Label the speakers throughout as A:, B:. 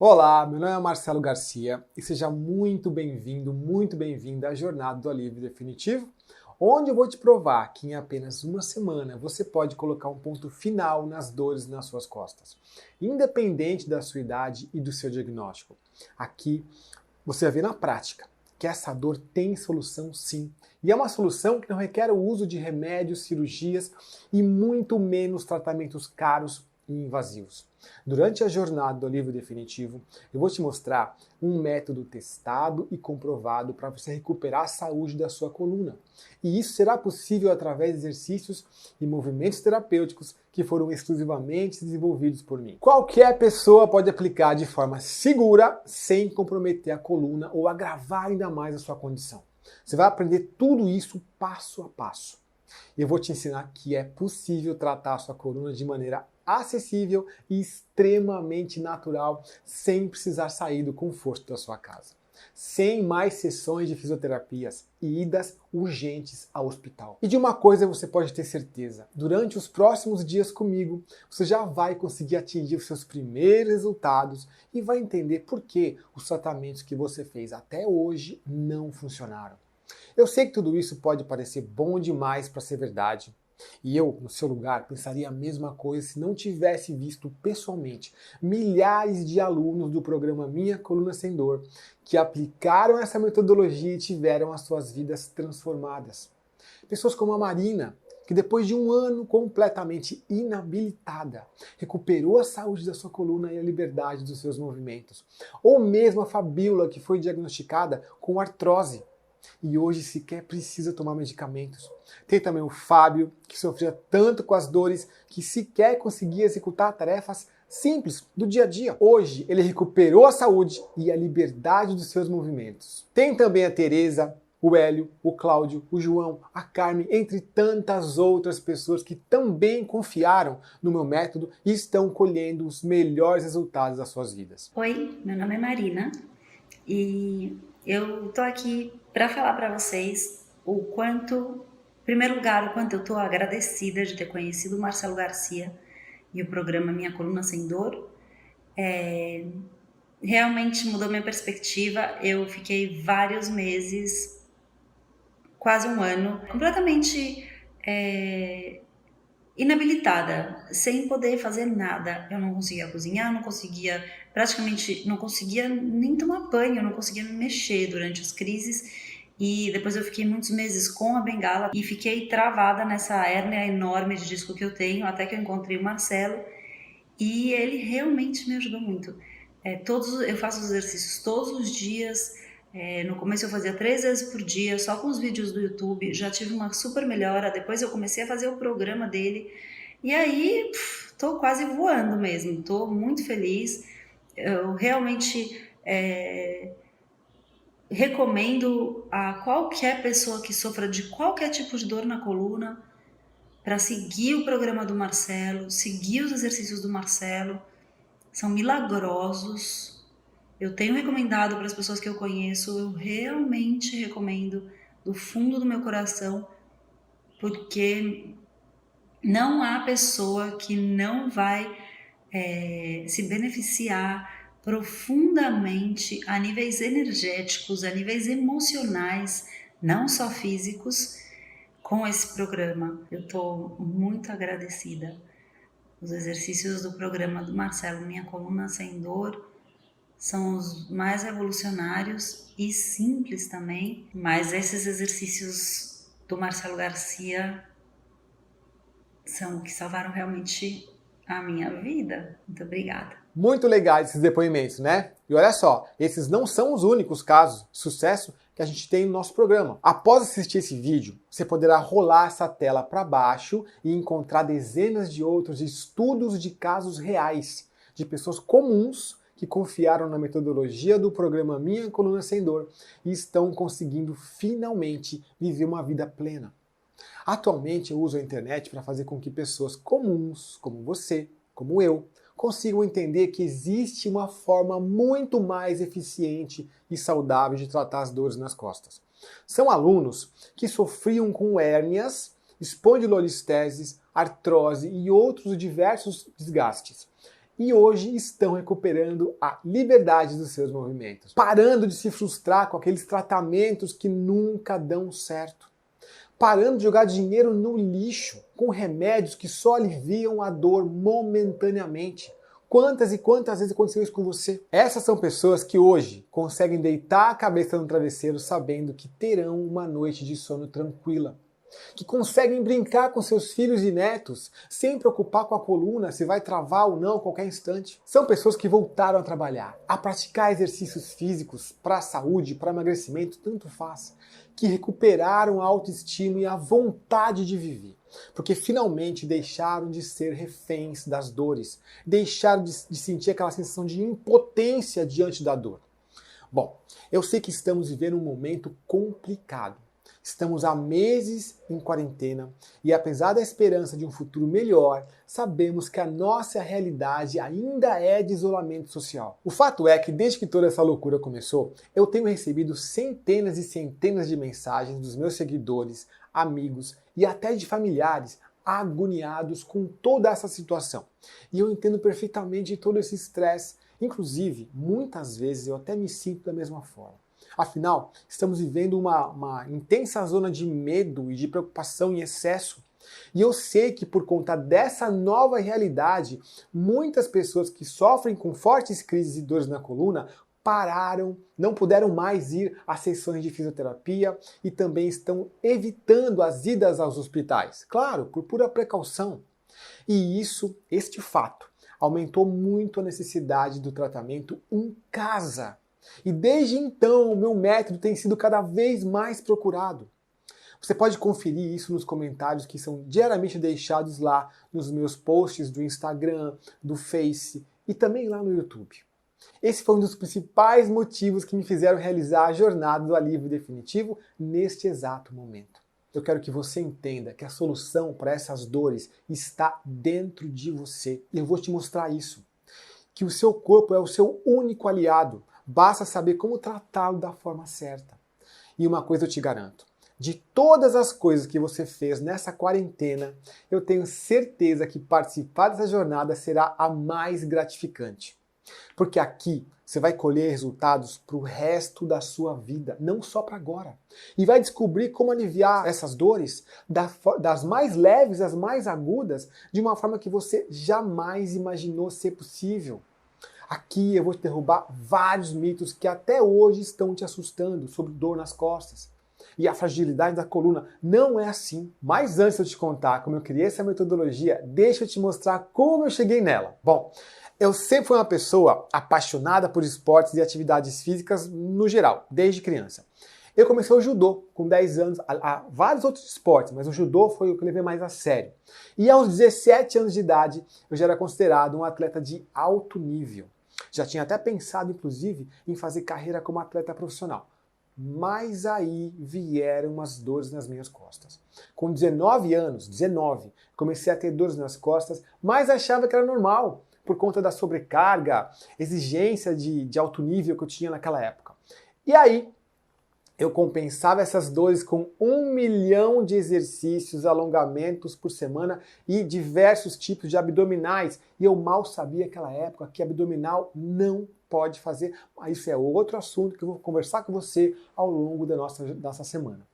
A: Olá, meu nome é Marcelo Garcia e seja muito bem-vindo, muito bem-vinda à Jornada do Alívio Definitivo, onde eu vou te provar que em apenas uma semana você pode colocar um ponto final nas dores nas suas costas, independente da sua idade e do seu diagnóstico. Aqui você vai ver na prática que essa dor tem solução sim, e é uma solução que não requer o uso de remédios, cirurgias e muito menos tratamentos caros e invasivos. Durante a jornada do Alívio Definitivo, eu vou te mostrar um método testado e comprovado para você recuperar a saúde da sua coluna. E isso será possível através de exercícios e movimentos terapêuticos que foram exclusivamente desenvolvidos por mim. Qualquer pessoa pode aplicar de forma segura, sem comprometer a coluna ou agravar ainda mais a sua condição. Você vai aprender tudo isso passo a passo. E eu vou te ensinar que é possível tratar a sua coluna de maneira acessível e extremamente natural, sem precisar sair do conforto da sua casa. Sem mais sessões de fisioterapias e idas urgentes ao hospital. E de uma coisa você pode ter certeza, durante os próximos dias comigo, você já vai conseguir atingir os seus primeiros resultados e vai entender por que os tratamentos que você fez até hoje não funcionaram. Eu sei que tudo isso pode parecer bom demais para ser verdade, e eu, no seu lugar, pensaria a mesma coisa se não tivesse visto pessoalmente milhares de alunos do programa Minha Coluna Sem Dor que aplicaram essa metodologia e tiveram as suas vidas transformadas. Pessoas como a Marina, que depois de um ano completamente inabilitada, recuperou a saúde da sua coluna e a liberdade dos seus movimentos. Ou mesmo a Fabíola, que foi diagnosticada com artrose e hoje sequer precisa tomar medicamentos. Tem também o Fábio, que sofria tanto com as dores que sequer conseguia executar tarefas simples do dia a dia. Hoje ele recuperou a saúde e a liberdade dos seus movimentos. Tem também a Tereza, o Hélio, o Cláudio, o João, a Carmen, entre tantas outras pessoas que também confiaram no meu método e estão colhendo os melhores resultados das suas vidas.
B: Oi, meu nome é Marina e eu tô aqui para falar para vocês o quanto, em primeiro lugar, o quanto eu tô agradecida de ter conhecido o Marcelo Garcia e o programa Minha Coluna Sem Dor. Realmente mudou minha perspectiva. Eu fiquei vários meses, quase um ano, completamente inabilitada, sem poder fazer nada. Eu não conseguia cozinhar, não conseguia nem tomar banho, não conseguia me mexer durante as crises. E depois eu fiquei muitos meses com a bengala e fiquei travada nessa hérnia enorme de disco que eu tenho, até que eu encontrei o Marcelo e ele realmente me ajudou muito. Eu faço os exercícios todos os dias. No começo eu fazia 3 vezes por dia, só com os vídeos do YouTube, já tive uma super melhora. Depois eu comecei a fazer o programa dele, e aí tô quase voando mesmo, tô muito feliz. Eu realmente recomendo a qualquer pessoa que sofra de qualquer tipo de dor na coluna, para seguir o programa do Marcelo, seguir os exercícios do Marcelo, são milagrosos. Eu tenho recomendado para as pessoas que eu conheço, eu realmente recomendo do fundo do meu coração, porque não há pessoa que não vai se beneficiar profundamente a níveis energéticos, a níveis emocionais, não só físicos, com esse programa. Eu estou muito agradecida. Os exercícios do programa do Marcelo Minha Coluna Sem Dor são os mais revolucionários e simples também, mas esses exercícios do Marcelo Garcia são que salvaram realmente a minha vida. Muito obrigada.
A: Muito legais esses depoimentos, né? E olha só, esses não são os únicos casos de sucesso que a gente tem no nosso programa. Após assistir esse vídeo, você poderá rolar essa tela para baixo e encontrar dezenas de outros estudos de casos reais, de pessoas comuns que confiaram na metodologia do programa Minha Coluna Sem Dor e estão conseguindo finalmente viver uma vida plena. Atualmente eu uso a internet para fazer com que pessoas comuns, como você, como eu, consigam entender que existe uma forma muito mais eficiente e saudável de tratar as dores nas costas. São alunos que sofriam com hérnias, espondilolisteses, artrose e outros diversos desgastes. e hoje estão recuperando a liberdade dos seus movimentos, parando de se frustrar com aqueles tratamentos que nunca dão certo, parando de jogar dinheiro no lixo com remédios que só aliviam a dor momentaneamente. Quantas e quantas vezes aconteceu isso com você? Essas são pessoas que hoje conseguem deitar a cabeça no travesseiro sabendo que terão uma noite de sono tranquila, que conseguem brincar com seus filhos e netos sem preocupar com a coluna se vai travar ou não a qualquer instante. São pessoas que voltaram a trabalhar, a praticar exercícios físicos para a saúde, para emagrecimento, tanto faz, que recuperaram a autoestima e a vontade de viver, porque finalmente deixaram de ser reféns das dores, deixaram de sentir aquela sensação de impotência diante da dor. Bom, eu sei que estamos vivendo um momento complicado. Estamos há meses em quarentena e, apesar da esperança de um futuro melhor, sabemos que a nossa realidade ainda é de isolamento social. O fato é que, desde que toda essa loucura começou, eu tenho recebido centenas e centenas de mensagens dos meus seguidores, amigos e até de familiares agoniados com toda essa situação. E eu entendo perfeitamente todo esse estresse. Inclusive, muitas vezes eu até me sinto da mesma forma. Afinal, estamos vivendo uma intensa zona de medo e de preocupação em excesso. E eu sei que por conta dessa nova realidade, muitas pessoas que sofrem com fortes crises e dores na coluna pararam, não puderam mais ir às sessões de fisioterapia e também estão evitando as idas aos hospitais. Claro, por pura precaução. E este fato, aumentou muito a necessidade do tratamento em casa. E desde então, o meu método tem sido cada vez mais procurado. Você pode conferir isso nos comentários que são diariamente deixados lá nos meus posts do Instagram, do Face e também lá no YouTube. Esse foi um dos principais motivos que me fizeram realizar a jornada do alívio definitivo neste exato momento. Eu quero que você entenda que a solução para essas dores está dentro de você. E eu vou te mostrar isso. Que o seu corpo é o seu único aliado. Basta saber como tratá-lo da forma certa. E uma coisa eu te garanto. De todas as coisas que você fez nessa quarentena, eu tenho certeza que participar dessa jornada será a mais gratificante. Porque aqui você vai colher resultados para o resto da sua vida, não só para agora. E vai descobrir como aliviar essas dores, das mais leves às mais agudas, de uma forma que você jamais imaginou ser possível. Aqui eu vou te derrubar vários mitos que até hoje estão te assustando sobre dor nas costas. E a fragilidade da coluna não é assim. Mas antes de eu te contar como eu criei essa metodologia, deixa eu te mostrar como eu cheguei nela. Bom, eu sempre fui uma pessoa apaixonada por esportes e atividades físicas no geral, desde criança. Eu comecei o judô com 10 anos, há vários outros esportes, mas o judô foi o que eu levei mais a sério. E aos 17 anos de idade, eu já era considerado um atleta de alto nível. Já tinha até pensado, inclusive, em fazer carreira como atleta profissional. Mas aí vieram as dores nas minhas costas. Com 19 anos, comecei a ter dores nas costas, mas achava que era normal, por conta da sobrecarga, exigência de alto nível que eu tinha naquela época. E aí, eu compensava essas dores com 1 milhão de exercícios, alongamentos por semana e diversos tipos de abdominais. E eu mal sabia naquela época que abdominal não pode fazer. Mas isso é outro assunto que eu vou conversar com você ao longo da nossa semana.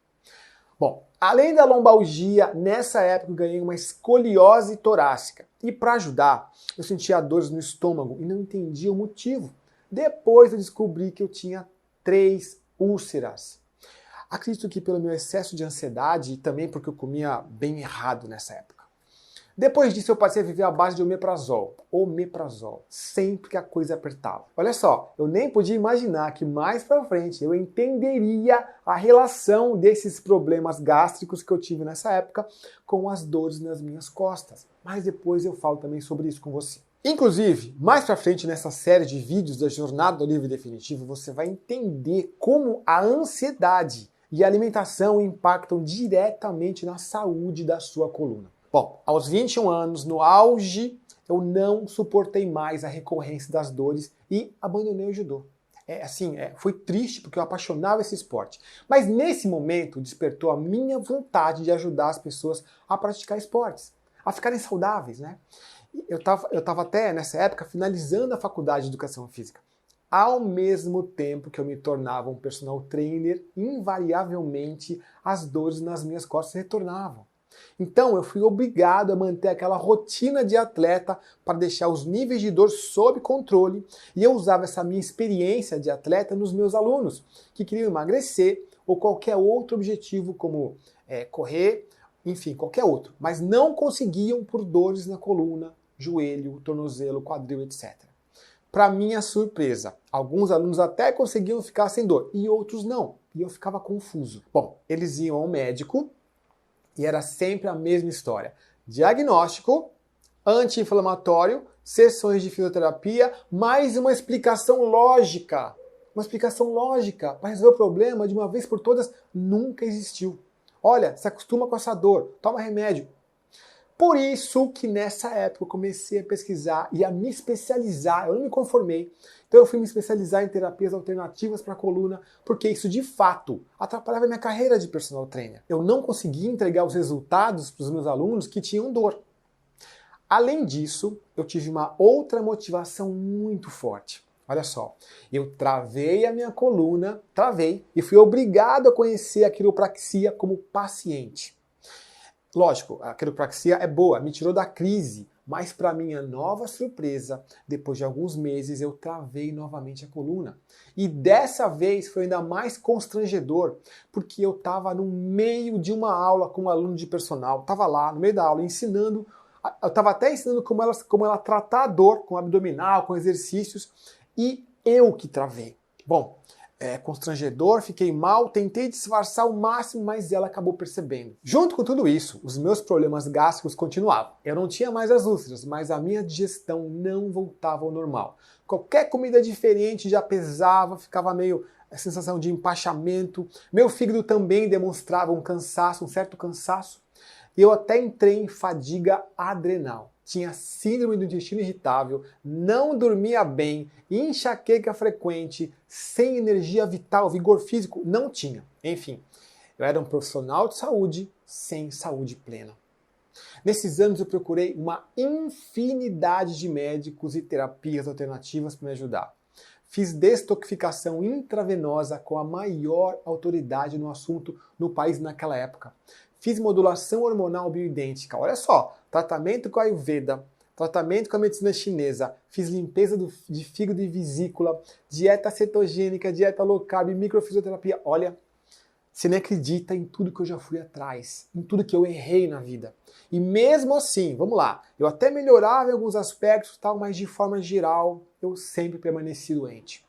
A: Bom, além da lombalgia, nessa época eu ganhei uma escoliose torácica. E para ajudar, eu sentia dores no estômago e não entendia o motivo. Depois eu descobri que eu tinha 3 úlceras. Acredito que pelo meu excesso de ansiedade e também porque eu comia bem errado nessa época. Depois disso eu passei a viver à base de omeprazol, sempre que a coisa apertava. Olha só, eu nem podia imaginar que mais pra frente eu entenderia a relação desses problemas gástricos que eu tive nessa época com as dores nas minhas costas. Mas depois eu falo também sobre isso com você. Inclusive, mais pra frente nessa série de vídeos da Jornada do Alívio Definitivo, você vai entender como a ansiedade e a alimentação impactam diretamente na saúde da sua coluna. Bom, aos 21 anos, no auge, eu não suportei mais a recorrência das dores e abandonei o judô. Foi triste porque eu apaixonava esse esporte. Mas nesse momento despertou a minha vontade de ajudar as pessoas a praticar esportes, a ficarem saudáveis, né? Eu tava até, nessa época, finalizando a faculdade de Educação Física. Ao mesmo tempo que eu me tornava um personal trainer, invariavelmente as dores nas minhas costas retornavam. Então eu fui obrigado a manter aquela rotina de atleta para deixar os níveis de dor sob controle, e eu usava essa minha experiência de atleta nos meus alunos que queriam emagrecer ou qualquer outro objetivo como correr, enfim, qualquer outro, mas não conseguiam por dores na coluna, joelho, tornozelo, quadril, etc. Para minha surpresa, alguns alunos até conseguiam ficar sem dor e outros não, e eu ficava confuso. Bom, eles iam ao médico e era sempre a mesma história. Diagnóstico, anti-inflamatório, sessões de fisioterapia, mais uma explicação lógica. Uma explicação lógica para resolver o problema de uma vez por todas nunca existiu. Olha, se acostuma com essa dor, toma remédio. Por isso que nessa época eu comecei a pesquisar e a me especializar, eu não me conformei. Então eu fui me especializar em terapias alternativas para a coluna, porque isso de fato atrapalhava a minha carreira de personal trainer. Eu não conseguia entregar os resultados para os meus alunos que tinham dor. Além disso, eu tive uma outra motivação muito forte. Olha só, eu travei a minha coluna, e fui obrigado a conhecer a quiropraxia como paciente. Lógico, a quiropraxia é boa, me tirou da crise, mas para minha nova surpresa, depois de alguns meses eu travei novamente a coluna. E dessa vez foi ainda mais constrangedor, porque eu estava no meio de uma aula com um aluno de personal, estava lá no meio da aula ensinando, eu estava até ensinando como ela tratar a dor com abdominal, com exercícios, e eu que travei. Bom, constrangedor, fiquei mal, tentei disfarçar o máximo, mas ela acabou percebendo. Junto com tudo isso, os meus problemas gástricos continuavam. Eu não tinha mais as úlceras, mas a minha digestão não voltava ao normal. Qualquer comida diferente já pesava, ficava meio a sensação de empachamento. Meu fígado também demonstrava um cansaço, um certo cansaço. E eu até entrei em fadiga adrenal. Tinha síndrome do intestino irritável, não dormia bem, enxaqueca frequente, sem energia vital, vigor físico, não tinha. Enfim, eu era um profissional de saúde sem saúde plena. Nesses anos eu procurei uma infinidade de médicos e terapias alternativas para me ajudar. Fiz detoxificação intravenosa com a maior autoridade no assunto no país naquela época. Fiz modulação hormonal bioidêntica. Olha só, tratamento com a Ayurveda, tratamento com a medicina chinesa, fiz limpeza de fígado e vesícula, dieta cetogênica, dieta low carb, microfisioterapia. Olha, você nem acredita em tudo que eu já fui atrás, em tudo que eu errei na vida. E mesmo assim, vamos lá, eu até melhorava em alguns aspectos, tal, mas de forma geral, eu sempre permaneci doente.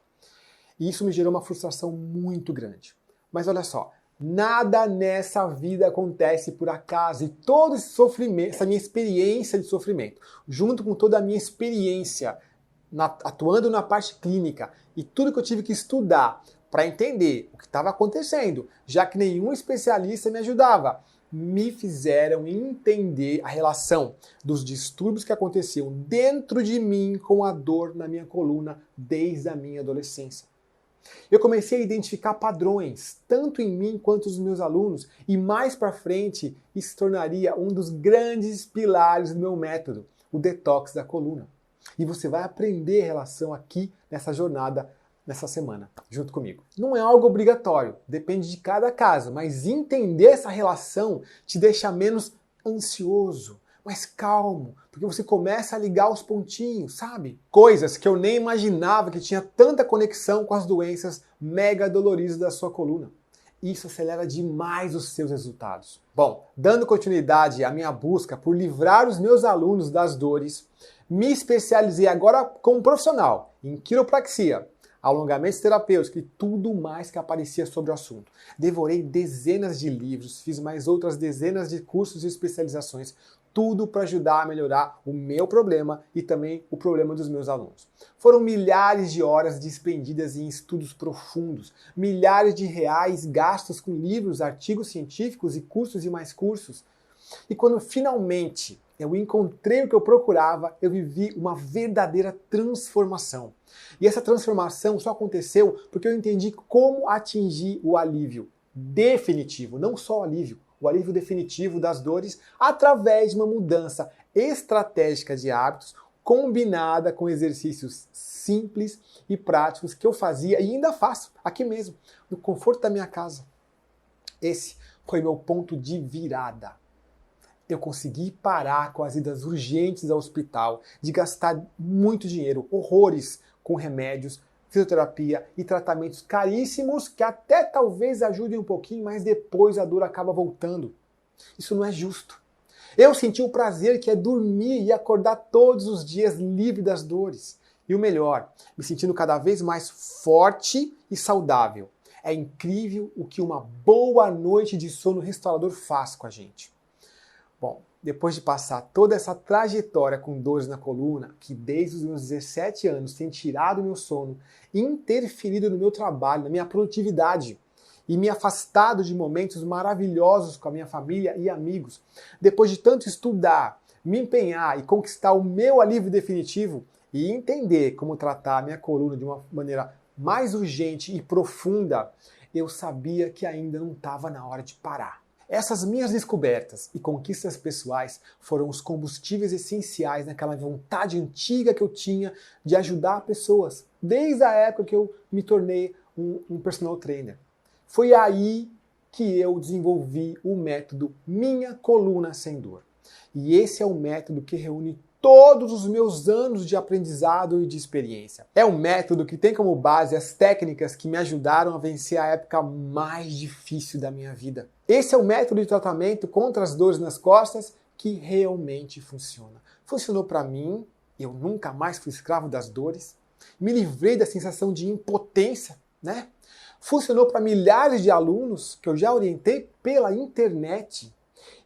A: E isso me gerou uma frustração muito grande. Mas olha só, nada nessa vida acontece por acaso, e todo esse sofrimento, essa minha experiência de sofrimento, junto com toda a minha experiência atuando na parte clínica e tudo que eu tive que estudar para entender o que estava acontecendo, já que nenhum especialista me ajudava, me fizeram entender a relação dos distúrbios que aconteciam dentro de mim com a dor na minha coluna desde a minha adolescência. Eu comecei a identificar padrões, tanto em mim quanto nos meus alunos, e mais para frente isso se tornaria um dos grandes pilares do meu método, o detox da coluna. E você vai aprender a relação aqui nessa jornada, nessa semana, junto comigo. Não é algo obrigatório, depende de cada caso, mas entender essa relação te deixa menos ansioso, mais calmo, porque você começa a ligar os pontinhos, sabe? Coisas que eu nem imaginava que tinha tanta conexão com as doenças mega doloridas da sua coluna. Isso acelera demais os seus resultados. Bom, dando continuidade à minha busca por livrar os meus alunos das dores, me especializei agora como profissional em quiropraxia, alongamentos terapêuticos e tudo mais que aparecia sobre o assunto. Devorei dezenas de livros, fiz mais outras dezenas de cursos e especializações, tudo para ajudar a melhorar o meu problema e também o problema dos meus alunos. Foram milhares de horas despendidas em estudos profundos, milhares de reais gastos com livros, artigos científicos e cursos e mais cursos. E quando finalmente eu encontrei o que eu procurava, eu vivi uma verdadeira transformação. E essa transformação só aconteceu porque eu entendi como atingir o alívio definitivo, não só o alívio definitivo das dores através de uma mudança estratégica de hábitos combinada com exercícios simples e práticos que eu fazia e ainda faço aqui mesmo, no conforto da minha casa. Esse foi meu ponto de virada. Eu consegui parar com as idas urgentes ao hospital, de gastar muito dinheiro, horrores com remédios, fisioterapia e tratamentos caríssimos que até talvez ajudem um pouquinho, mas depois a dor acaba voltando. Isso não é justo. Eu senti o prazer que é dormir e acordar todos os dias livre das dores. E o melhor, me sentindo cada vez mais forte e saudável. É incrível o que uma boa noite de sono restaurador faz com a gente. Bom, depois de passar toda essa trajetória com dores na coluna, que desde os meus 17 anos tem tirado meu sono, interferido no meu trabalho, na minha produtividade, e me afastado de momentos maravilhosos com a minha família e amigos. Depois de tanto estudar, me empenhar e conquistar o meu alívio definitivo e entender como tratar a minha coluna de uma maneira mais urgente e profunda, eu sabia que ainda não estava na hora de parar. Essas minhas descobertas e conquistas pessoais foram os combustíveis essenciais naquela vontade antiga que eu tinha de ajudar pessoas, desde a época que eu me tornei um personal trainer. Foi aí que eu desenvolvi o método Minha Coluna Sem Dor. E esse é o método que reúne todos os meus anos de aprendizado e de experiência. É um método que tem como base as técnicas que me ajudaram a vencer a época mais difícil da minha vida. Esse é o método de tratamento contra as dores nas costas que realmente funciona. Funcionou para mim, eu nunca mais fui escravo das dores, me livrei da sensação de impotência, né? Funcionou para milhares de alunos que eu já orientei pela internet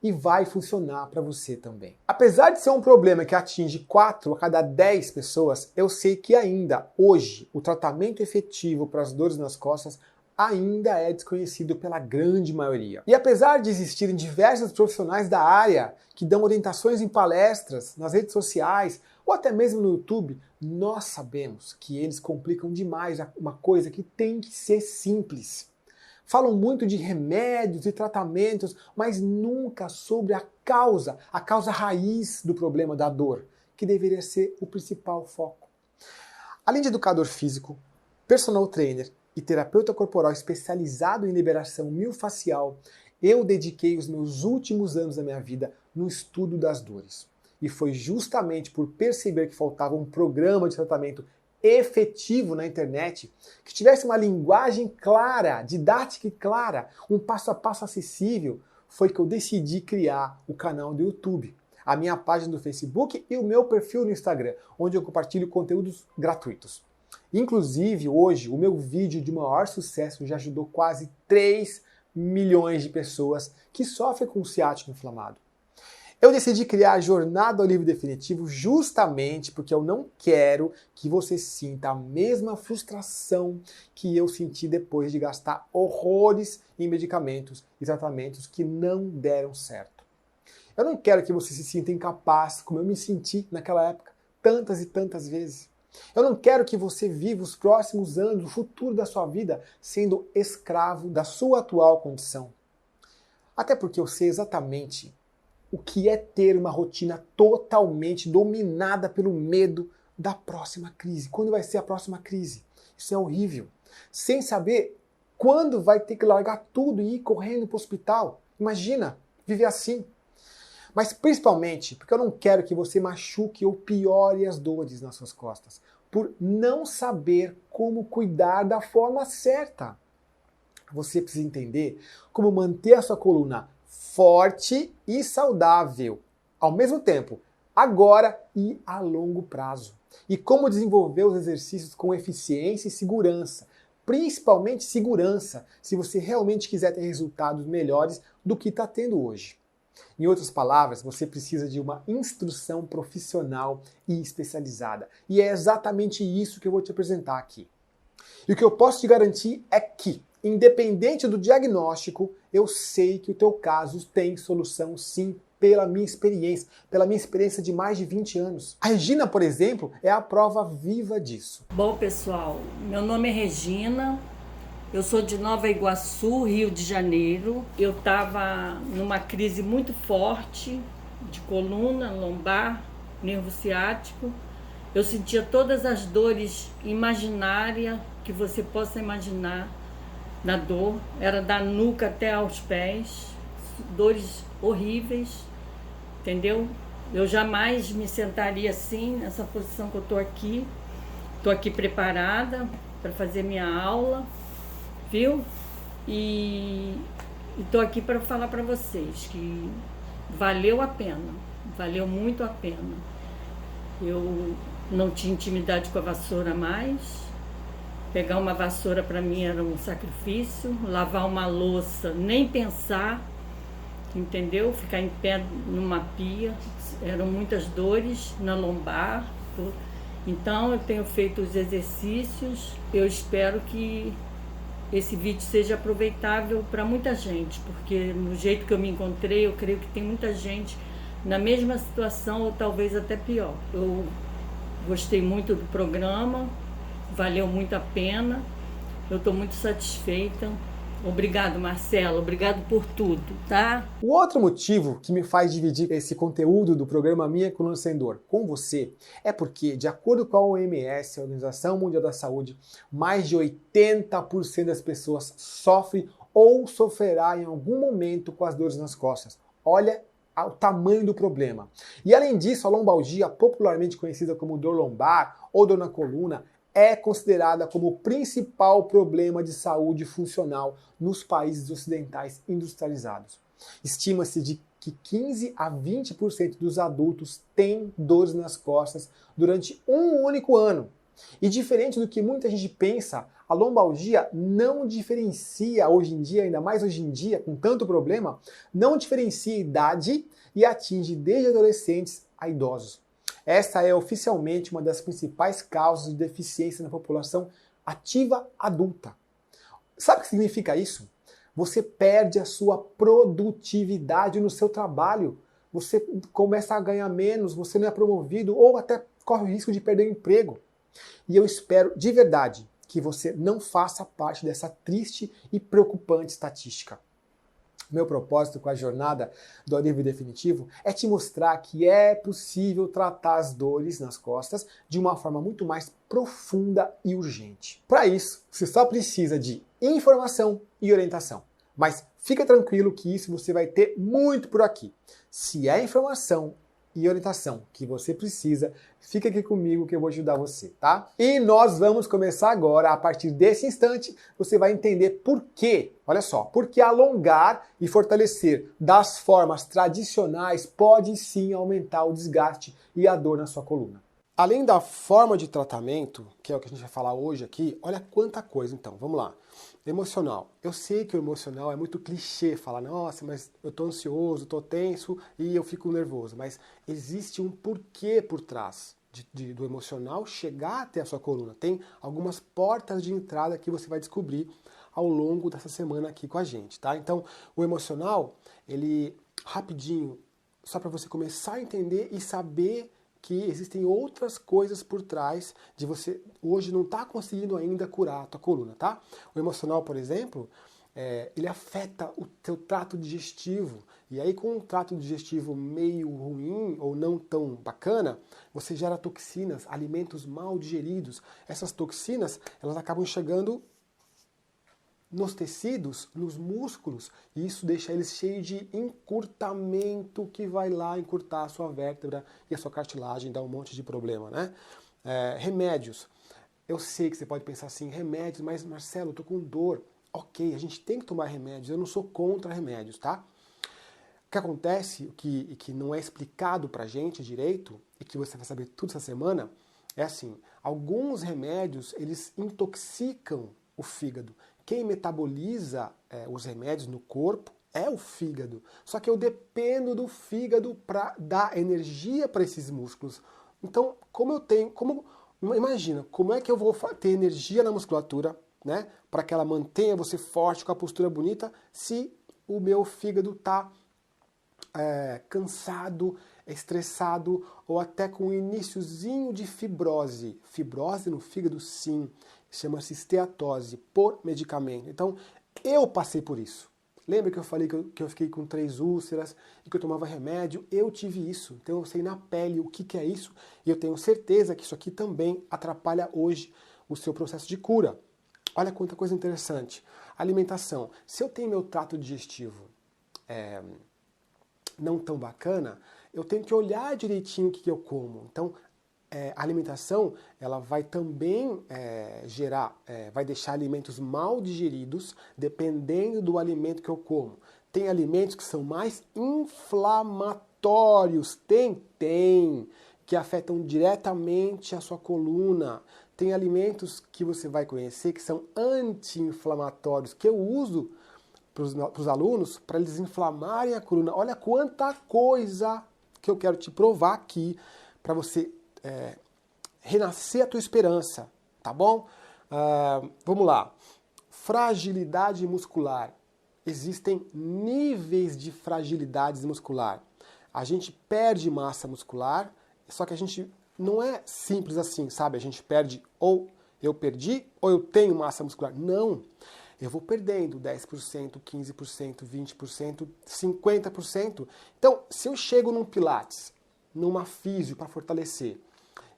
A: e vai funcionar para você também. Apesar de ser um problema que atinge 4 a cada 10 pessoas, eu sei que ainda, hoje, o tratamento efetivo para as dores nas costas ainda é desconhecido pela grande maioria. E apesar de existirem diversos profissionais da área que dão orientações em palestras, nas redes sociais ou até mesmo no YouTube, nós sabemos que eles complicam demais uma coisa que tem que ser simples. Falam muito de remédios e tratamentos, mas nunca sobre a causa raiz do problema da dor, que deveria ser o principal foco. Além de educador físico, personal trainer e terapeuta corporal especializado em liberação miofascial, eu dediquei os meus últimos anos da minha vida no estudo das dores. E foi justamente por perceber que faltava um programa de tratamento efetivo na internet, que tivesse uma linguagem clara, didática e clara, um passo a passo acessível, foi que eu decidi criar o canal do YouTube, a minha página do Facebook e o meu perfil no Instagram, onde eu compartilho conteúdos gratuitos. Inclusive, hoje, o meu vídeo de maior sucesso já ajudou quase 3 milhões de pessoas que sofrem com ciático inflamado. Eu decidi criar a Jornada ao Alívio Definitivo justamente porque eu não quero que você sinta a mesma frustração que eu senti depois de gastar horrores em medicamentos e tratamentos que não deram certo. Eu não quero que você se sinta incapaz, como eu me senti naquela época, tantas e tantas vezes. Eu não quero que você viva os próximos anos, o futuro da sua vida, sendo escravo da sua atual condição. Até porque eu sei exatamente o que é ter uma rotina totalmente dominada pelo medo da próxima crise. Quando vai ser a próxima crise? Isso é horrível. Sem saber quando vai ter que largar tudo e ir correndo para o hospital. Imagina viver assim. Mas principalmente porque eu não quero que você machuque ou piore as dores nas suas costas, por não saber como cuidar da forma certa. Você precisa entender como manter a sua coluna forte e saudável, ao mesmo tempo, agora e a longo prazo. E como desenvolver os exercícios com eficiência e segurança, principalmente segurança, se você realmente quiser ter resultados melhores do que está tendo hoje. Em outras palavras, você precisa de uma instrução profissional e especializada. E é exatamente isso que eu vou te apresentar aqui. E o que eu posso te garantir é que, independente do diagnóstico, eu sei que o teu caso tem solução sim, pela minha experiência de mais de 20 anos. A Regina, por exemplo, é a prova viva disso.
C: Bom, pessoal, meu nome é Regina, eu sou de Nova Iguaçu, Rio de Janeiro. Eu estava numa crise muito forte de coluna, lombar, nervo ciático. Eu sentia todas as dores imaginárias que você possa imaginar na dor. Era da nuca até aos pés, dores horríveis, entendeu? Eu jamais me sentaria assim, nessa posição que eu estou aqui. Estou aqui preparada para fazer minha aula, viu? E estou aqui para falar para vocês que valeu a pena, valeu muito a pena. Eu não tinha intimidade com a vassoura mais. Pegar uma vassoura para mim era um sacrifício. Lavar uma louça, nem pensar, entendeu? Ficar em pé numa pia, eram muitas dores na lombar. Então eu tenho feito os exercícios. Eu espero que esse vídeo seja aproveitável para muita gente, porque no jeito que eu me encontrei, eu creio que tem muita gente na mesma situação ou talvez até pior. Eu gostei muito do programa, valeu muito a pena, eu estou muito satisfeita. Obrigado, Marcelo, obrigado por tudo, tá?
A: O outro motivo que me faz dividir esse conteúdo do programa Minha Coluna Sem Dor com você é porque, de acordo com a OMS, a Organização Mundial da Saúde, mais de 80% das pessoas sofrem ou sofrerá em algum momento com as dores nas costas. Olha o tamanho do problema. E além disso, a lombalgia, popularmente conhecida como dor lombar ou dor na coluna, é considerada como o principal problema de saúde funcional nos países ocidentais industrializados. Estima-se de que 15 a 20% dos adultos têm dores nas costas durante um único ano. E diferente do que muita gente pensa, a lombalgia não diferencia hoje em dia, ainda mais hoje em dia, com tanto problema, não diferencia idade e atinge desde adolescentes a idosos. Essa é oficialmente uma das principais causas de deficiência na população ativa adulta. Sabe o que significa isso? Você perde a sua produtividade no seu trabalho, você começa a ganhar menos, você não é promovido ou até corre o risco de perder o emprego. E eu espero de verdade que você não faça parte dessa triste e preocupante estatística. Meu propósito com a jornada do alívio definitivo é te mostrar que é possível tratar as dores nas costas de uma forma muito mais profunda e urgente. Para isso, você só precisa de informação e orientação. Mas fica tranquilo que isso você vai ter muito por aqui. Se é informação e orientação que você precisa, fica aqui comigo que eu vou ajudar você, tá? E nós vamos começar agora. A partir desse instante, você vai entender por quê. Olha só, porque alongar e fortalecer das formas tradicionais pode sim aumentar o desgaste e a dor na sua coluna. Além da forma de tratamento, que é o que a gente vai falar hoje aqui, olha quanta coisa então, vamos lá. Emocional. Eu sei que o emocional é muito clichê, falar, nossa, mas eu tô ansioso, tô tenso e eu fico nervoso. Mas existe um porquê por trás do emocional chegar até a sua coluna. Tem algumas portas de entrada que você vai descobrir ao longo dessa semana aqui com a gente, tá? Então, o emocional, ele, rapidinho, só para você começar a entender e saber que existem outras coisas por trás de você hoje não estar conseguindo ainda curar a tua coluna, tá? O emocional, por exemplo, ele afeta o teu trato digestivo. E aí, com um trato digestivo meio ruim ou não tão bacana, você gera toxinas, alimentos mal digeridos. Essas toxinas, elas acabam chegando nos tecidos, nos músculos, e isso deixa eles cheios de encurtamento que vai lá encurtar a sua vértebra e a sua cartilagem, dá um monte de problema, né? Remédios. Eu sei que você pode pensar assim, remédios, mas Marcelo, eu tô com dor. Ok, a gente tem que tomar remédios, eu não sou contra remédios, tá? O que acontece, que não é explicado pra gente direito, e que você vai saber tudo essa semana, é assim, alguns remédios, eles intoxicam o fígado. Quem metaboliza os remédios no corpo é o fígado. Só que eu dependo do fígado para dar energia para esses músculos. Então, imagina, como é que eu vou ter energia na musculatura, né, para que ela mantenha você forte, com a postura bonita, se o meu fígado está cansado, estressado ou até com um iniciozinho de fibrose. Fibrose no fígado, sim. Chama-se esteatose por medicamento. Então, eu passei por isso. Lembra que eu falei que eu fiquei com 3 úlceras e que eu tomava remédio? Eu tive isso, então eu sei na pele o que é isso e eu tenho certeza que isso aqui também atrapalha hoje o seu processo de cura. Olha quanta coisa interessante. Alimentação. Se eu tenho meu trato digestivo não tão bacana, eu tenho que olhar direitinho o que eu como. Então, a alimentação, ela vai também vai deixar alimentos mal digeridos, dependendo do alimento que eu como. Tem alimentos que são mais inflamatórios, tem, que afetam diretamente a sua coluna. Tem alimentos que você vai conhecer que são anti-inflamatórios, que eu uso para os alunos, para eles inflamarem a coluna. Olha quanta coisa que eu quero te provar aqui, para você renascer a tua esperança, tá bom? Vamos lá. Fragilidade muscular. Existem níveis de fragilidade muscular. A gente perde massa muscular, só que a gente não é simples assim, sabe? A gente perde ou eu perdi ou eu tenho massa muscular. Não. Eu vou perdendo 10%, 15%, 20%, 50%. Então, se eu chego num Pilates, numa físio para fortalecer,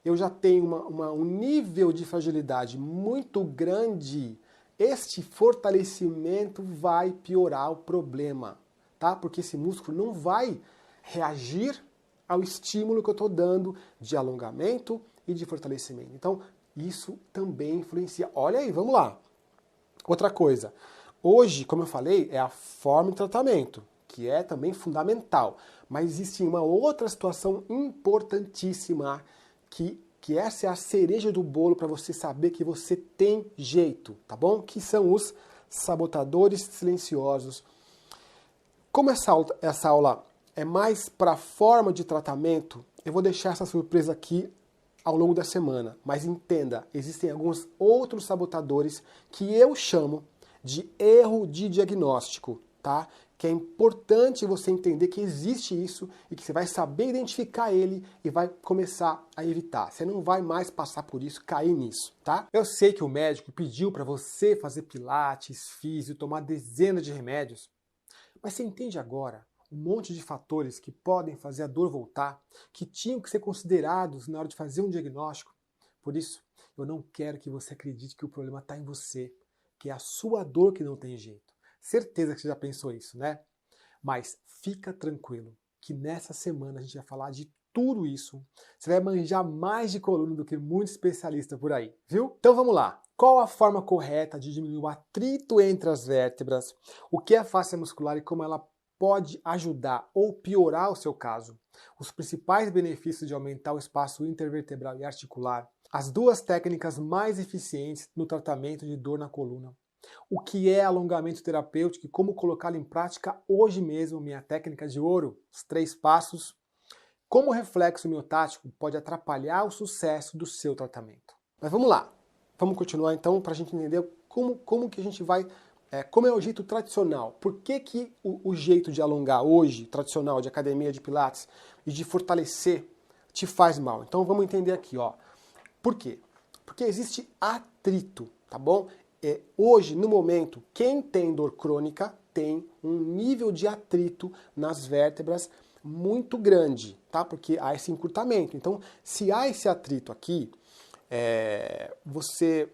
A: eu já tenho um nível de fragilidade muito grande, este fortalecimento vai piorar o problema, tá? Porque esse músculo não vai reagir ao estímulo que eu estou dando de alongamento e de fortalecimento. Então, isso também influencia. Olha aí, vamos lá. Outra coisa. Hoje, como eu falei, é a forma de tratamento, que é também fundamental. Mas existe uma outra situação importantíssima, que essa é a cereja do bolo para você saber que você tem jeito, tá bom? Que são os sabotadores silenciosos. Como essa aula é mais para a forma de tratamento, eu vou deixar essa surpresa aqui ao longo da semana. Mas entenda, existem alguns outros sabotadores que eu chamo de erro de diagnóstico, tá? Que é importante você entender que existe isso e que você vai saber identificar ele e vai começar a evitar. Você não vai mais passar por isso, cair nisso, tá? Eu sei que o médico pediu para você fazer pilates, físio, tomar dezenas de remédios, mas você entende agora um monte de fatores que podem fazer a dor voltar, que tinham que ser considerados na hora de fazer um diagnóstico. Por isso, eu não quero que você acredite que o problema está em você, que é a sua dor que não tem jeito. Certeza que você já pensou isso, né? Mas fica tranquilo, que nessa semana a gente vai falar de tudo isso. Você vai manjar mais de coluna do que muito especialista por aí, viu? Então vamos lá. Qual a forma correta de diminuir o atrito entre as vértebras? O que é a fascia muscular e como ela pode ajudar ou piorar o seu caso? Os principais benefícios de aumentar o espaço intervertebral e articular. As 2 técnicas mais eficientes no tratamento de dor na coluna. O que é alongamento terapêutico e como colocá-lo em prática hoje mesmo, minha técnica de ouro, os 3 passos. Como o reflexo miotático pode atrapalhar o sucesso do seu tratamento. Mas vamos lá, vamos continuar então para a gente entender como que a gente vai, como é o jeito tradicional. Por que o jeito de alongar hoje, tradicional, de academia de pilates e de fortalecer, te faz mal? Então vamos entender aqui, ó. Por quê? Porque existe atrito, tá bom? Hoje, no momento, quem tem dor crônica tem um nível de atrito nas vértebras muito grande, tá? Porque há esse encurtamento. Então, se há esse atrito aqui, você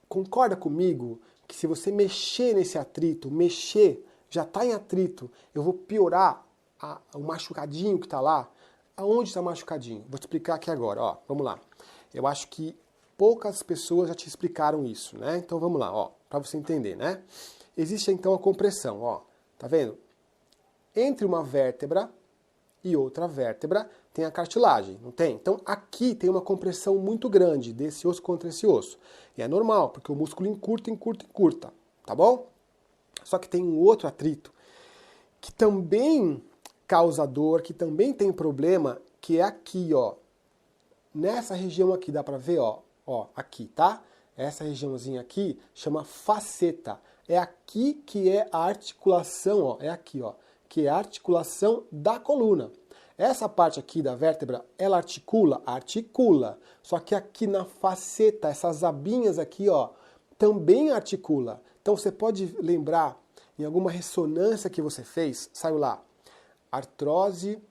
A: concorda comigo que se você mexer nesse atrito, já está em atrito, eu vou piorar o machucadinho que está lá? Aonde está machucadinho? Vou te explicar aqui agora, ó. Vamos lá. Eu acho que poucas pessoas já te explicaram isso, né? Então vamos lá, ó, para você entender, né? Existe então a compressão, ó, tá vendo? Entre uma vértebra e outra vértebra tem a cartilagem, não tem? Então aqui tem uma compressão muito grande desse osso contra esse osso. E é normal, porque o músculo encurta, tá bom? Só que tem um outro atrito que também causa dor, que também tem problema, que é aqui, ó. Nessa região aqui, dá pra ver, ó, aqui, tá? Essa regiãozinha aqui chama faceta. É aqui que é a articulação, ó, é aqui, ó, que é a articulação da coluna. Essa parte aqui da vértebra, ela articula? Articula. Só que aqui na faceta, essas abinhas aqui, ó, também articula. Então você pode lembrar em alguma ressonância que você fez, saiu lá, artrose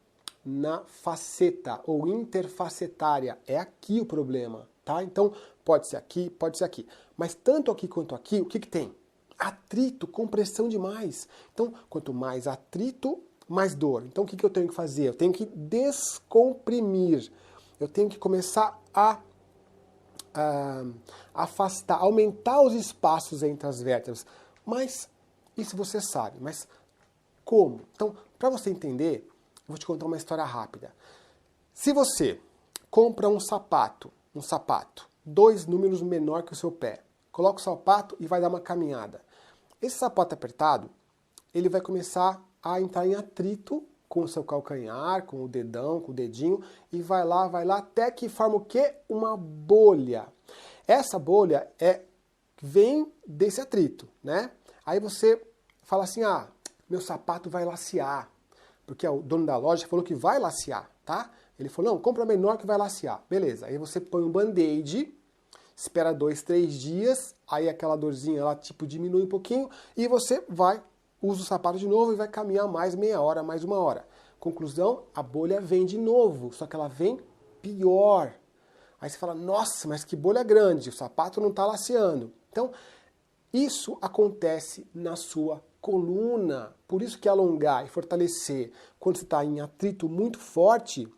A: na faceta ou interfacetária. É aqui o problema, tá? Então, pode ser aqui, pode ser aqui. Mas tanto aqui quanto aqui, o que que tem? Atrito, compressão demais. Então, quanto mais atrito, mais dor. Então, o que que eu tenho que fazer? Eu tenho que descomprimir. Eu tenho que começar a afastar, aumentar os espaços entre as vértebras. Mas, isso você sabe. Mas como? Então, para você entender, eu vou te contar uma história rápida. Se você compra um sapato, 2 números menor que o seu pé, coloca o sapato e vai dar uma caminhada. Esse sapato apertado, ele vai começar a entrar em atrito com o seu calcanhar, com o dedão, com o dedinho, e vai lá, até que forma o quê? Uma bolha. Essa bolha vem desse atrito, né? Aí você fala assim, meu sapato vai lacear, porque o dono da loja falou que vai lacear, tá? Ele falou, não, compra menor que vai lacear. Beleza, aí você põe um band-aid, espera 2, 3 dias, aí aquela dorzinha ela tipo diminui um pouquinho, e você usa o sapato de novo e vai caminhar mais meia hora, mais 1 hora. Conclusão, a bolha vem de novo, só que ela vem pior. Aí você fala, nossa, mas que bolha grande, o sapato não está laceando. Então, isso acontece na sua coluna. Por isso que alongar e fortalecer, quando você está em atrito muito forte,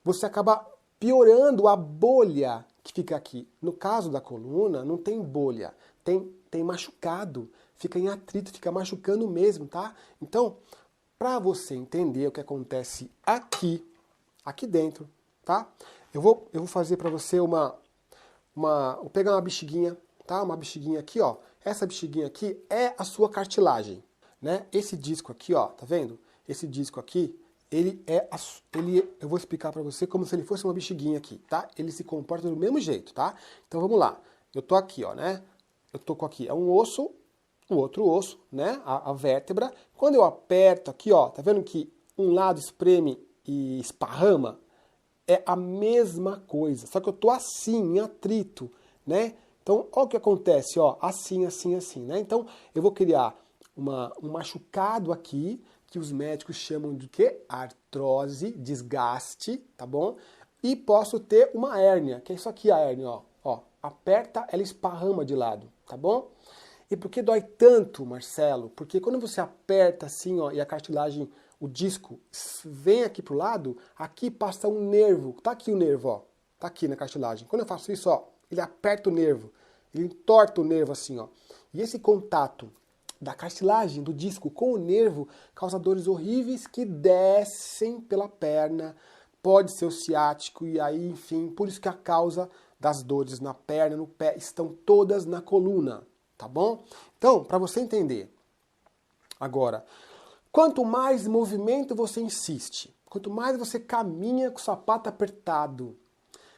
A: você acaba piorando a bolha que fica aqui. No caso da coluna, não tem bolha, tem machucado, fica em atrito, fica machucando mesmo, tá? Então, para você entender o que acontece aqui dentro, tá? Eu vou fazer para você vou pegar uma bexiguinha, tá? Uma bexiguinha aqui, ó. Essa bexiguinha aqui é a sua cartilagem, né? Esse disco aqui, ó, tá vendo? Esse disco aqui, eu vou explicar para você como se ele fosse uma bexiguinha aqui, tá? Ele se comporta do mesmo jeito, tá? Então vamos lá. Eu tô aqui, ó, né? Eu tô com aqui, é um osso, o outro osso, né? A vértebra. Quando eu aperto aqui, ó, tá vendo que um lado espreme e esparrama? É a mesma coisa, só que eu tô assim, em atrito, né? Então, olha o que acontece, ó, assim, assim, assim, né? Então, eu vou criar um machucado aqui, que os médicos chamam de quê? Artrose, desgaste, tá bom? E posso ter uma hérnia, que é isso aqui a hérnia, ó. Aperta, ela esparrama de lado, tá bom? E por que dói tanto, Marcelo? Porque quando você aperta assim, ó, e a cartilagem, o disco, vem aqui pro lado, aqui passa um nervo. Tá aqui o nervo, ó. Tá aqui na cartilagem. Quando eu faço isso, ó, ele aperta o nervo. Ele entorta o nervo assim, ó. E esse contato da cartilagem, do disco com o nervo, causa dores horríveis que descem pela perna. Pode ser o ciático e aí, enfim, por isso que a causa das dores na perna, no pé, estão todas na coluna, tá bom? Então, para você entender, agora, quanto mais movimento você insiste, quanto mais você caminha com o sapato apertado,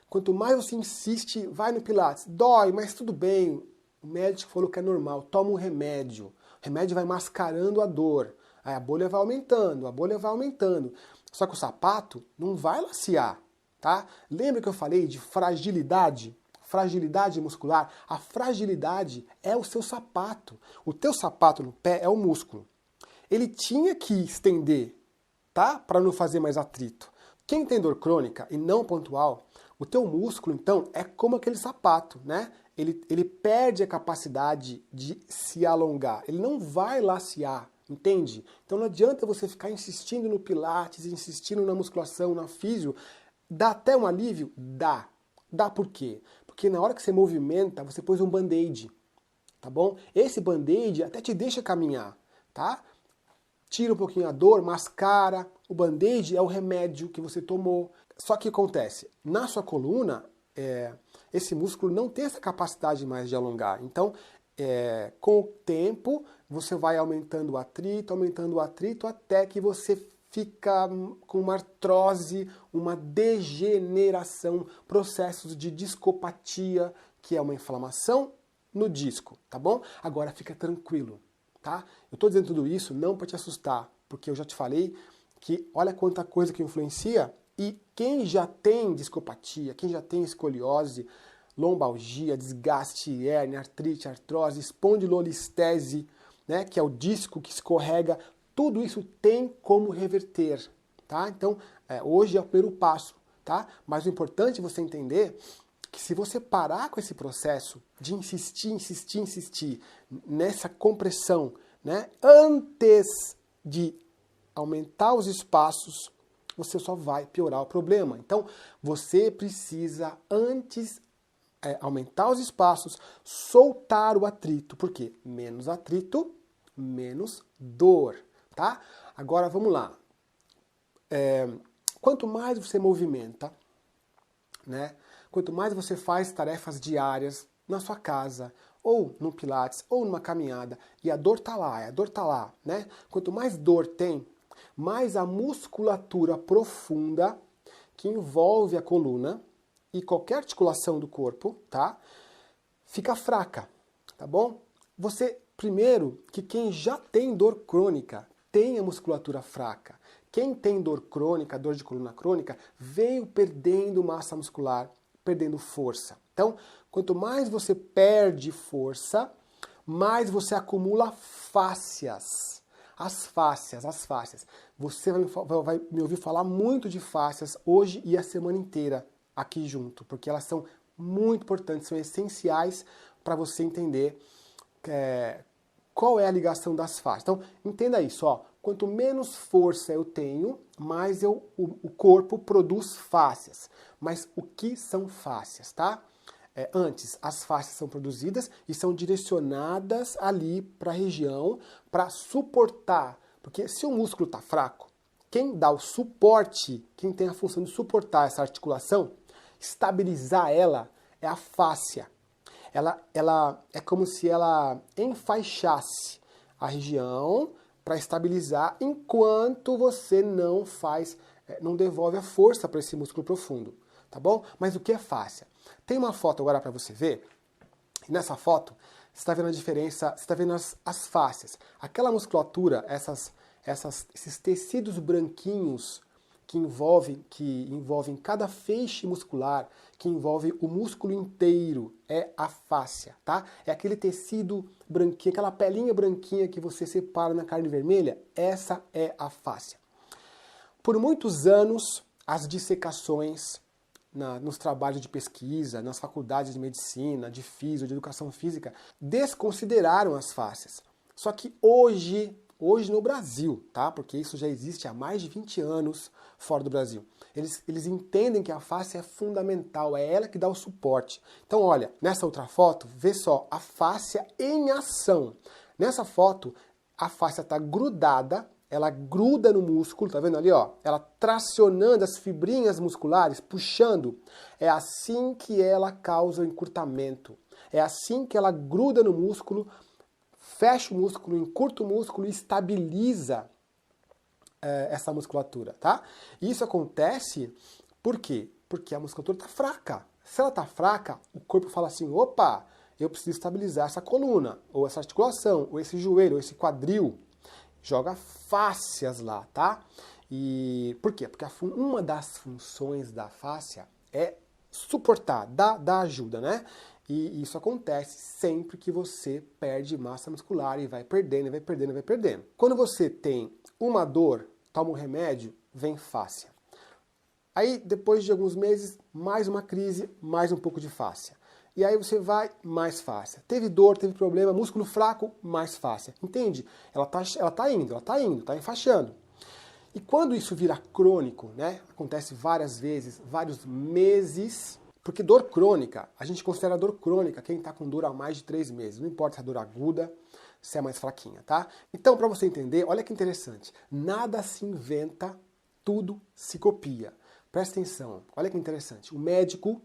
A: quanto mais você insiste, vai no Pilates, dói, mas tudo bem, o médico falou que é normal, toma um remédio, o remédio vai mascarando a dor, aí a bolha vai aumentando, só que o sapato não vai lacear, tá? Lembra que eu falei de fragilidade? Fragilidade muscular? A fragilidade é o seu sapato. O teu sapato no pé é o músculo. Ele tinha que estender, tá? Para não fazer mais atrito. Quem tem dor crônica e não pontual, o teu músculo, então, é como aquele sapato, né? Ele perde a capacidade de se alongar. Ele não vai lacear, entende? Então não adianta você ficar insistindo no pilates, insistindo na musculação, na físio. Dá até um alívio? Dá. Dá por quê? Porque na hora que você movimenta, você pôs um band-aid, tá bom? Esse band-aid até te deixa caminhar, tá? Tira um pouquinho a dor, mascara. O band-aid é o remédio que você tomou. Só que acontece, na sua coluna, esse músculo não tem essa capacidade mais de alongar. Então, com o tempo, você vai aumentando o atrito, até que você fica com uma artrose, uma degeneração, processos de discopatia, que é uma inflamação no disco, tá bom? Agora fica tranquilo, tá? Eu tô dizendo tudo isso não para te assustar, porque eu já te falei que olha quanta coisa que influencia, e quem já tem discopatia, quem já tem escoliose, lombalgia, desgaste, hérnia, artrite, artrose, espondilolistese, né, que é o disco que escorrega, tudo isso tem como reverter, tá? Então, hoje é o primeiro passo, tá? Mas o importante é você entender que se você parar com esse processo de insistir nessa compressão, né, antes de aumentar os espaços, você só vai piorar o problema. Então, você precisa antes aumentar os espaços, soltar o atrito. Por quê? Menos atrito, menos dor, tá? Agora, vamos lá. Quanto mais você movimenta, né? Quanto mais você faz tarefas diárias na sua casa, ou no Pilates, ou numa caminhada, e a dor tá lá, né? Quanto mais dor tem, mais a musculatura profunda que envolve a coluna e qualquer articulação do corpo, tá? Fica fraca, tá bom? Primeiro, que quem já tem dor crônica tem a musculatura fraca. Quem tem dor crônica, dor de coluna crônica, veio perdendo massa muscular, perdendo força. Então, quanto mais você perde força, mais você acumula fáscias. As fáscias. Você vai me ouvir falar muito de fáscias hoje e a semana inteira aqui junto, porque elas são muito importantes, são essenciais para você entender qual é a ligação das fáscias. Então, entenda isso, ó. Quanto menos força eu tenho, mais o corpo produz fáscias. Mas o que são fáscias, tá? Antes, as fáscias são produzidas e são direcionadas ali para a região para suportar. Porque se o músculo está fraco, quem dá o suporte, quem tem a função de suportar essa articulação, estabilizar ela, é a fáscia. Ela é como se ela enfaixasse a região para estabilizar enquanto você não devolve a força para esse músculo profundo, tá bom? Mas o que é fáscia? Tem uma foto agora para você ver, e nessa foto você está vendo a diferença, você está vendo as fáscias. Aquela musculatura, esses tecidos branquinhos que envolvem cada feixe muscular, que envolve o músculo inteiro, é a fáscia, tá? É aquele tecido branquinho, aquela pelinha branquinha que você separa na carne vermelha, essa é a fáscia. Por muitos anos, as dissecações nos trabalhos de pesquisa, nas faculdades de medicina, de física, de educação física, desconsideraram as fáscias. Só que hoje no Brasil, tá? Porque isso já existe há mais de 20 anos fora do Brasil. Eles entendem que a fáscia é fundamental, é ela que dá o suporte. Então, olha, nessa outra foto, vê só a fáscia em ação. Nessa foto, a fáscia está grudada, ela gruda no músculo, tá vendo ali, ó? Ela tracionando as fibrinhas musculares, puxando. É assim que ela causa o encurtamento. É assim que ela gruda no músculo, fecha o músculo, encurta o músculo e estabiliza essa musculatura, tá? E isso acontece por quê? Porque a musculatura está fraca. Se ela está fraca, o corpo fala assim, opa, eu preciso estabilizar essa coluna, ou essa articulação, ou esse joelho, ou esse quadril. Joga fáscias lá, tá? E por quê? Porque uma das funções da fáscia é suportar, dar ajuda, né? E isso acontece sempre que você perde massa muscular e vai perdendo. Quando você tem uma dor, toma um remédio, vem fáscia. Aí, depois de alguns meses, mais uma crise, mais um pouco de fáscia. E aí você vai, mais fáscia. Teve dor, teve problema, músculo fraco, mais fáscia. Entende? Ela tá indo, tá enfaixando. E quando isso vira crônico, né? Acontece várias vezes, vários meses. Porque dor crônica, a gente considera dor crônica quem está com dor há mais de 3 meses. Não importa se é dor aguda, se é mais fraquinha, tá? Então, para você entender, olha que interessante. Nada se inventa, tudo se copia. Presta atenção, olha que interessante. O médico,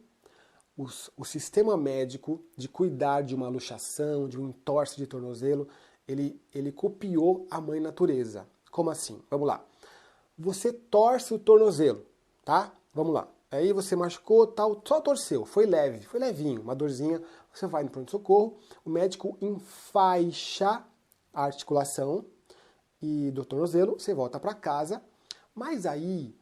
A: o sistema médico de cuidar de uma luxação, de um entorse de tornozelo, ele copiou a mãe natureza. Como assim? Vamos lá. Você torce o tornozelo, tá? Vamos lá. Aí você machucou, tal, só torceu, foi levinho, uma dorzinha, você vai no pronto-socorro, o médico enfaixa a articulação e do tornozelo, você volta para casa, mas aí,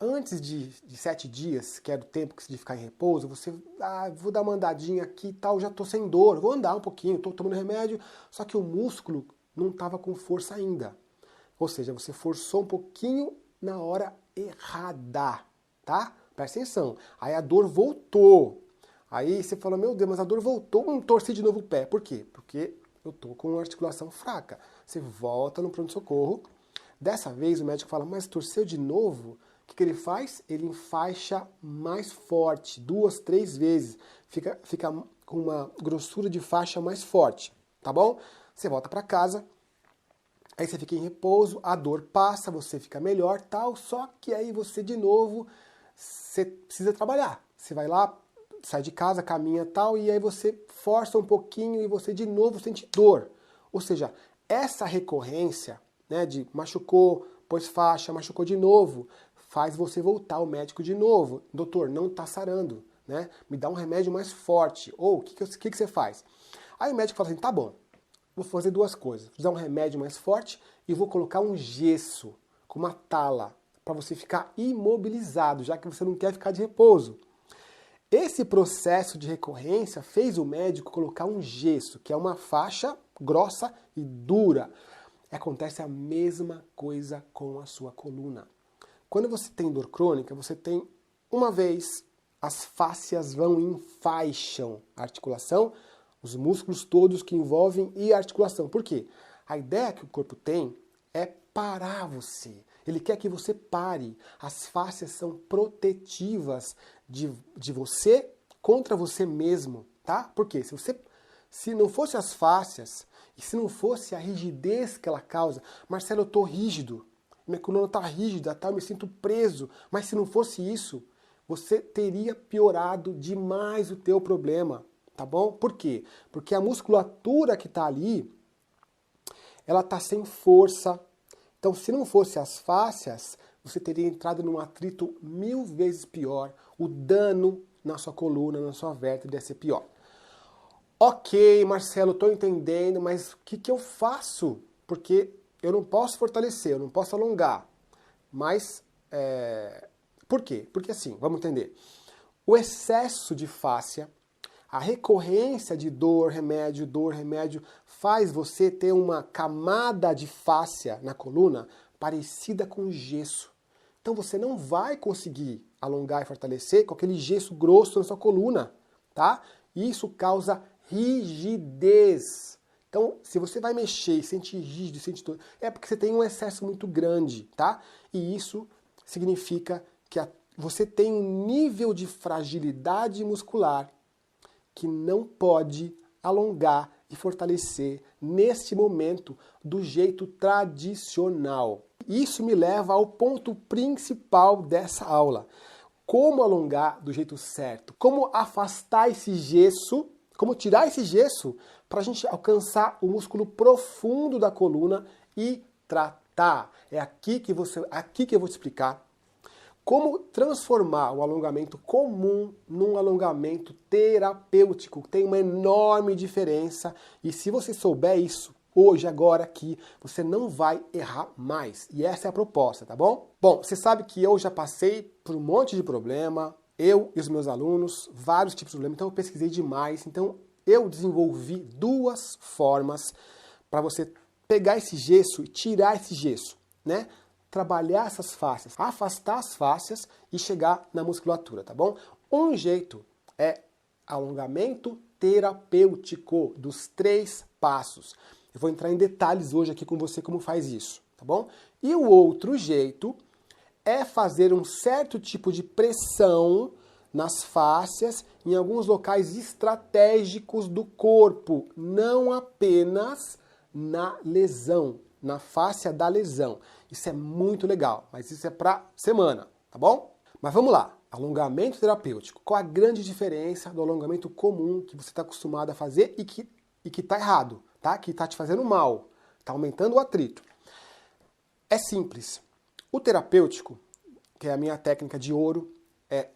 A: antes de 7 dias, que era o tempo que você de ficar em repouso, você, vou dar uma andadinha aqui e tal, já tô sem dor, vou andar um pouquinho, tô tomando remédio, só que o músculo não estava com força ainda. Ou seja, você forçou um pouquinho na hora errada, tá? Presta atenção. Aí a dor voltou. Aí você fala, meu Deus, mas a dor voltou, torci de novo o pé. Por quê? Porque eu tô com uma articulação fraca. Você volta no pronto-socorro. Dessa vez o médico fala, mas torceu de novo? O que ele faz? Ele enfaixa mais forte, 2, 3 vezes. Fica com uma grossura de faixa mais forte, tá bom? Você volta para casa, aí você fica em repouso, a dor passa, você fica melhor, tal, só que aí você de novo, você precisa trabalhar. Você vai lá, sai de casa, caminha tal, e aí você força um pouquinho e você de novo sente dor. Ou seja, essa recorrência, né, de machucou, pôs faixa, machucou de novo, faz você voltar ao médico de novo. Doutor, não está sarando, né? Me dá um remédio mais forte. Ou o que você faz? Aí o médico fala assim, tá bom, vou fazer 2 coisas. Vou dar um remédio mais forte e vou colocar um gesso com uma tala para você ficar imobilizado, já que você não quer ficar de repouso. Esse processo de recorrência fez o médico colocar um gesso, que é uma faixa grossa e dura. Acontece a mesma coisa com a sua coluna. Quando você tem dor crônica, você tem uma vez, as fáscias vão e enfaixam a articulação, os músculos todos que envolvem e a articulação. Por quê? A ideia que o corpo tem é parar você. Ele quer que você pare. As fáscias são protetivas de você contra você mesmo, tá? Por quê? Se não fosse as fáscias e se não fosse a rigidez que ela causa, Marcelo, eu tô rígido, minha coluna tá rígida, tá? Eu me sinto preso. Mas se não fosse isso, você teria piorado demais o teu problema, tá bom? Por quê? Porque a musculatura que tá ali, ela tá sem força. Então, se não fosse as fáscias, você teria entrado num atrito 1000 vezes pior. O dano na sua coluna, na sua vértebra ia ser pior. Ok, Marcelo, estou entendendo, mas o que eu faço? Porque eu não posso fortalecer, eu não posso alongar. Mas, por quê? Porque assim, vamos entender. O excesso de fáscia, a recorrência de dor, remédio, faz você ter uma camada de fáscia na coluna parecida com gesso. Então você não vai conseguir alongar e fortalecer com aquele gesso grosso na sua coluna, tá? Isso causa rigidez. Então, se você vai mexer e sentir rígido, sentir dor, é porque você tem um excesso muito grande, tá? E isso significa que você tem um nível de fragilidade muscular que não pode alongar e fortalecer neste momento do jeito tradicional. Isso me leva ao ponto principal dessa aula. Como alongar do jeito certo? Como afastar esse gesso? Como tirar esse gesso para a gente alcançar o músculo profundo da coluna e tratar? É aqui que eu vou te explicar como transformar um alongamento comum num alongamento terapêutico. Tem uma enorme diferença e se você souber isso hoje, agora, aqui, você não vai errar mais. E essa é a proposta, tá bom? Bom, você sabe que eu já passei por um monte de problema, eu e os meus alunos, vários tipos de problema, então eu pesquisei demais, então eu desenvolvi 2 formas para você pegar esse gesso e tirar esse gesso, né? Trabalhar essas fáscias, afastar as fáscias e chegar na musculatura, tá bom? Um jeito é alongamento terapêutico dos 3 passos. Eu vou entrar em detalhes hoje aqui com você como faz isso, tá bom? E o outro jeito é fazer um certo tipo de pressão nas fáscias em alguns locais estratégicos do corpo, não apenas na lesão, na fáscia da lesão. Isso é muito legal, mas isso é para semana, tá bom? Mas vamos lá, alongamento terapêutico. Qual a grande diferença do alongamento comum que você está acostumado a fazer e que está errado, tá? Que está te fazendo mal, está aumentando o atrito? É simples. O terapêutico, que é a minha técnica de ouro,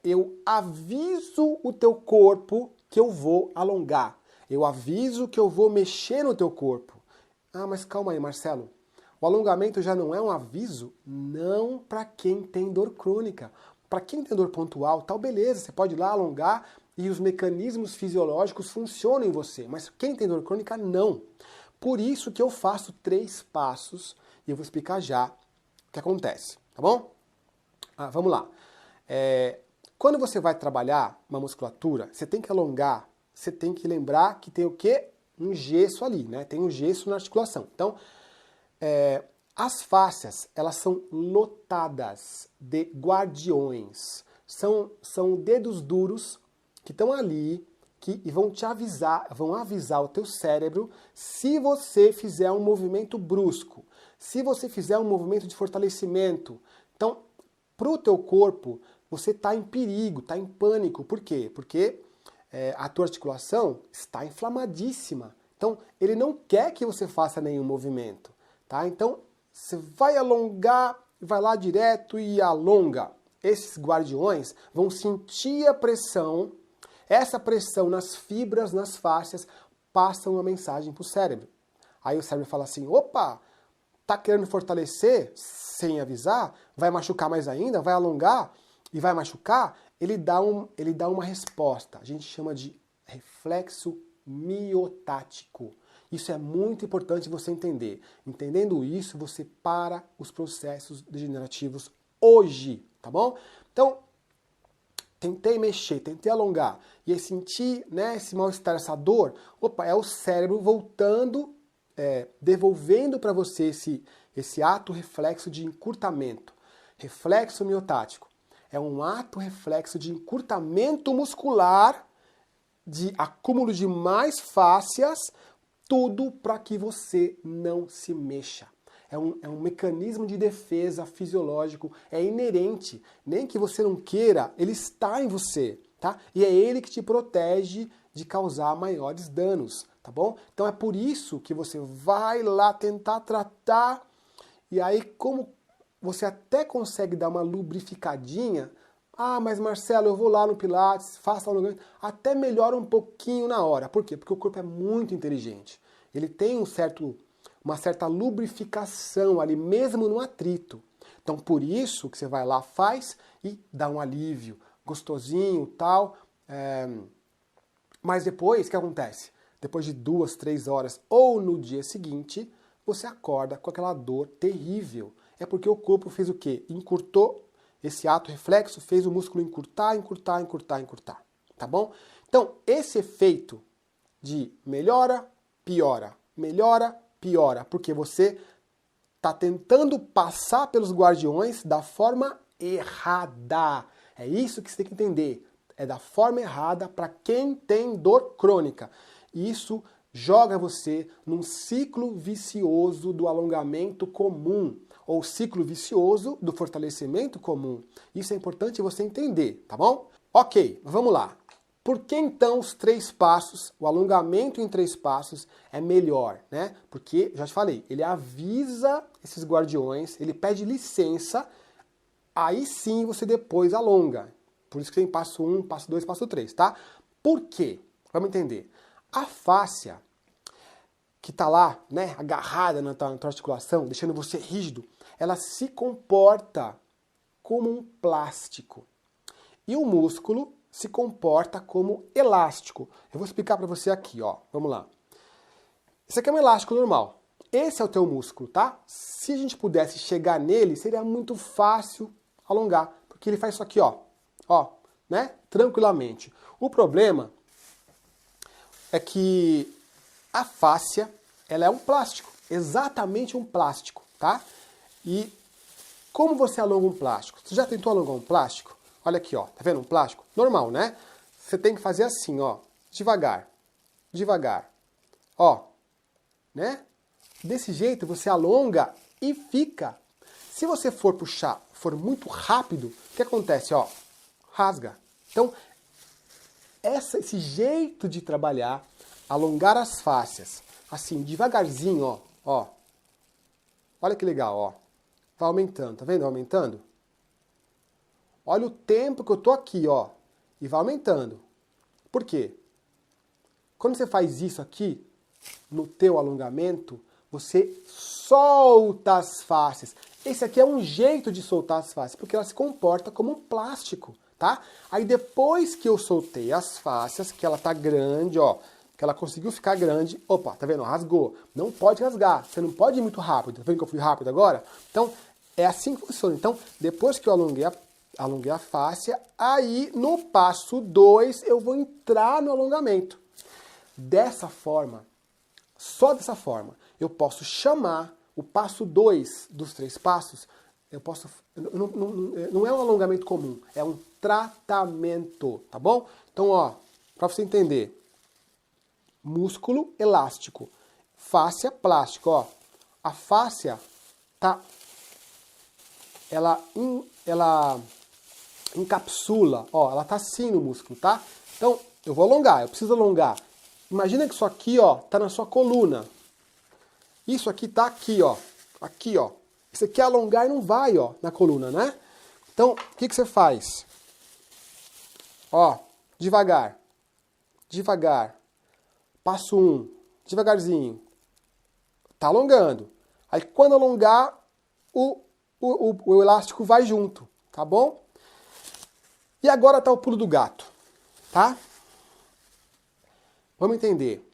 A: eu aviso o teu corpo que eu vou alongar. Eu aviso que eu vou mexer no teu corpo. Ah, mas calma aí, Marcelo. O alongamento já não é um aviso? Não para quem tem dor crônica. Para quem tem dor pontual, tal, beleza, você pode ir lá alongar e os mecanismos fisiológicos funcionam em você. Mas quem tem dor crônica, não. Por isso que eu faço 3 passos e eu vou explicar já o que acontece, tá bom? Vamos lá. Quando você vai trabalhar uma musculatura, você tem que alongar, você tem que lembrar que tem o quê? Um gesso ali, né? Tem um gesso na articulação. Então, as fáscias, elas são lotadas de guardiões. São dedos duros que estão ali e vão te avisar, vão avisar o teu cérebro se você fizer um movimento brusco, se você fizer um movimento de fortalecimento. Então, para o teu corpo, você está em perigo, está em pânico. Por quê? Porque a tua articulação está inflamadíssima. Então, ele não quer que você faça nenhum movimento. Tá? Então, você vai alongar, vai lá direto e alonga. Esses guardiões vão sentir a pressão. Essa pressão nas fibras, nas fáscias, passa uma mensagem para o cérebro. Aí o cérebro fala assim, opa, tá querendo fortalecer sem avisar? Vai machucar mais ainda? Vai alongar e vai machucar? Ele dá uma resposta. A gente chama de reflexo miotático. Isso é muito importante você entender. Entendendo isso, você para os processos degenerativos hoje, tá bom? Então, tentei mexer, tentei alongar, e aí senti, né, esse mal-estar, essa dor, opa, é o cérebro voltando, devolvendo para você esse ato reflexo de encurtamento. Reflexo miotático. É um ato reflexo de encurtamento muscular, de acúmulo de mais fáscias, tudo para que você não se mexa. É um mecanismo de defesa fisiológico, é inerente. Nem que você não queira, ele está em você, tá? E é ele que te protege de causar maiores danos, tá bom? Então é por isso que você vai lá tentar tratar, e aí como você até consegue dar uma lubrificadinha, mas Marcelo, eu vou lá no Pilates, faço alongamento, até melhora um pouquinho na hora. Por quê? Porque o corpo é muito inteligente. Ele tem uma certa lubrificação ali, mesmo no atrito. Então, por isso que você vai lá, faz e dá um alívio, gostosinho, tal. Mas depois, o que acontece? Depois de 2, 3 horas ou no dia seguinte, você acorda com aquela dor terrível. É porque o corpo fez o quê? Encurtou. Esse ato reflexo fez o músculo encurtar, encurtar, encurtar, encurtar. Tá bom? Então, esse efeito de melhora, piora, melhora, piora, porque você está tentando passar pelos guardiões da forma errada. É isso que você tem que entender. É da forma errada para quem tem dor crônica. Isso joga você num ciclo vicioso do alongamento comum, ou ciclo vicioso do fortalecimento comum. Isso é importante você entender, tá bom? Ok, vamos lá. Por que então os 3 passos, o alongamento em 3 passos é melhor, né? Porque, já te falei, ele avisa esses guardiões, ele pede licença, aí sim você depois alonga. Por isso que tem passo 1, passo 2, passo 3, tá? Por quê? Vamos entender. A fáscia, que está lá, né, agarrada na tua articulação, deixando você rígido, ela se comporta como um plástico. E o músculo se comporta como elástico. Eu vou explicar para você aqui, ó. Vamos lá. Esse aqui é um elástico normal. Esse é o teu músculo, tá? Se a gente pudesse chegar nele, seria muito fácil alongar, porque ele faz isso aqui, ó. Ó, né? Tranquilamente. O problema é que a fáscia, ela é um plástico, exatamente um plástico, tá? E como você alonga um plástico? Você já tentou alongar um plástico? Olha aqui, ó, tá vendo um plástico? Normal, né? Você tem que fazer assim, ó, devagar, devagar, ó, né? Desse jeito você alonga e fica. Se você for puxar, for muito rápido, o que acontece, ó? Rasga. Então, esse jeito de trabalhar, alongar as fáscias, assim, devagarzinho, ó, ó. Olha que legal, ó. Vai aumentando, tá vendo? Aumentando. Olha o tempo que eu tô aqui, ó. E vai aumentando. Por quê? Quando você faz isso aqui, no teu alongamento, você solta as fáscias. Esse aqui é um jeito de soltar as fáscias, porque ela se comporta como um plástico, tá? Aí depois que eu soltei as fáscias, que ela tá grande, ó, que que ela conseguiu ficar grande. Opa, tá vendo? Rasgou. Não pode rasgar. Você não pode ir muito rápido. Tá vendo que eu fui rápido agora? Então, é assim que funciona. Então, depois que eu alonguei a fáscia, aí no passo 2 eu vou entrar no alongamento. Dessa forma, só dessa forma, eu posso chamar o passo 2 dos 3 passos. Não é um alongamento comum, é um tratamento, tá bom? Então, ó, para você entender, músculo elástico, fáscia plástica, ó. A fáscia tá, ela encapsula, ó, ela tá assim no músculo, tá? Então, eu vou alongar, eu preciso alongar. Imagina que isso aqui, ó, tá na sua coluna. Isso aqui tá aqui, ó. Aqui, ó. Você quer alongar e não vai, ó, na coluna, né? Então, o que você faz? Ó, devagar. Devagar. Passo 1. Devagarzinho. Tá alongando. Aí, quando alongar, o elástico vai junto, tá bom? E agora tá o pulo do gato, tá? Vamos entender.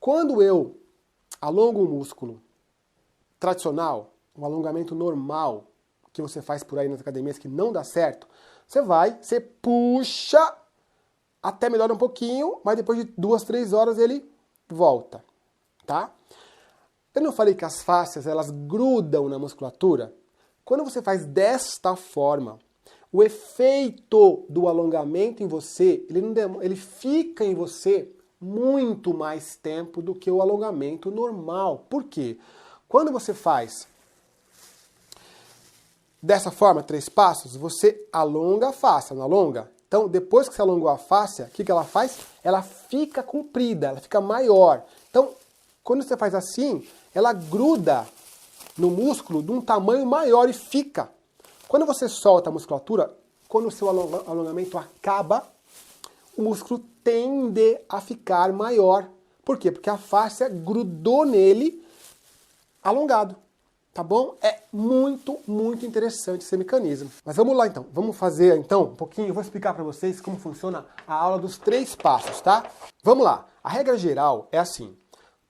A: Quando eu alongo um músculo tradicional, um alongamento normal que você faz por aí nas academias que não dá certo, você puxa até melhora um pouquinho, mas depois de 2, 3 horas ele volta, tá? Eu não falei que as fáscias, elas grudam na musculatura? Quando você faz desta forma, o efeito do alongamento em você, ele fica em você muito mais tempo do que o alongamento normal. Por quê? Quando você faz dessa forma, 3 passos, você alonga a fáscia, não alonga? Então, depois que você alongou a fáscia, o que ela faz? Ela fica comprida, ela fica maior. Então, quando você faz assim, ela gruda no músculo de um tamanho maior e fica. Quando você solta a musculatura, quando o seu alongamento acaba, o músculo tende a ficar maior. Por quê? Porque a fáscia grudou nele alongado. Tá bom? É muito, muito interessante esse mecanismo. Mas vamos lá então. Vamos fazer então um pouquinho. Eu vou explicar para vocês como funciona a aula dos 3 passos, tá? Vamos lá. A regra geral é assim.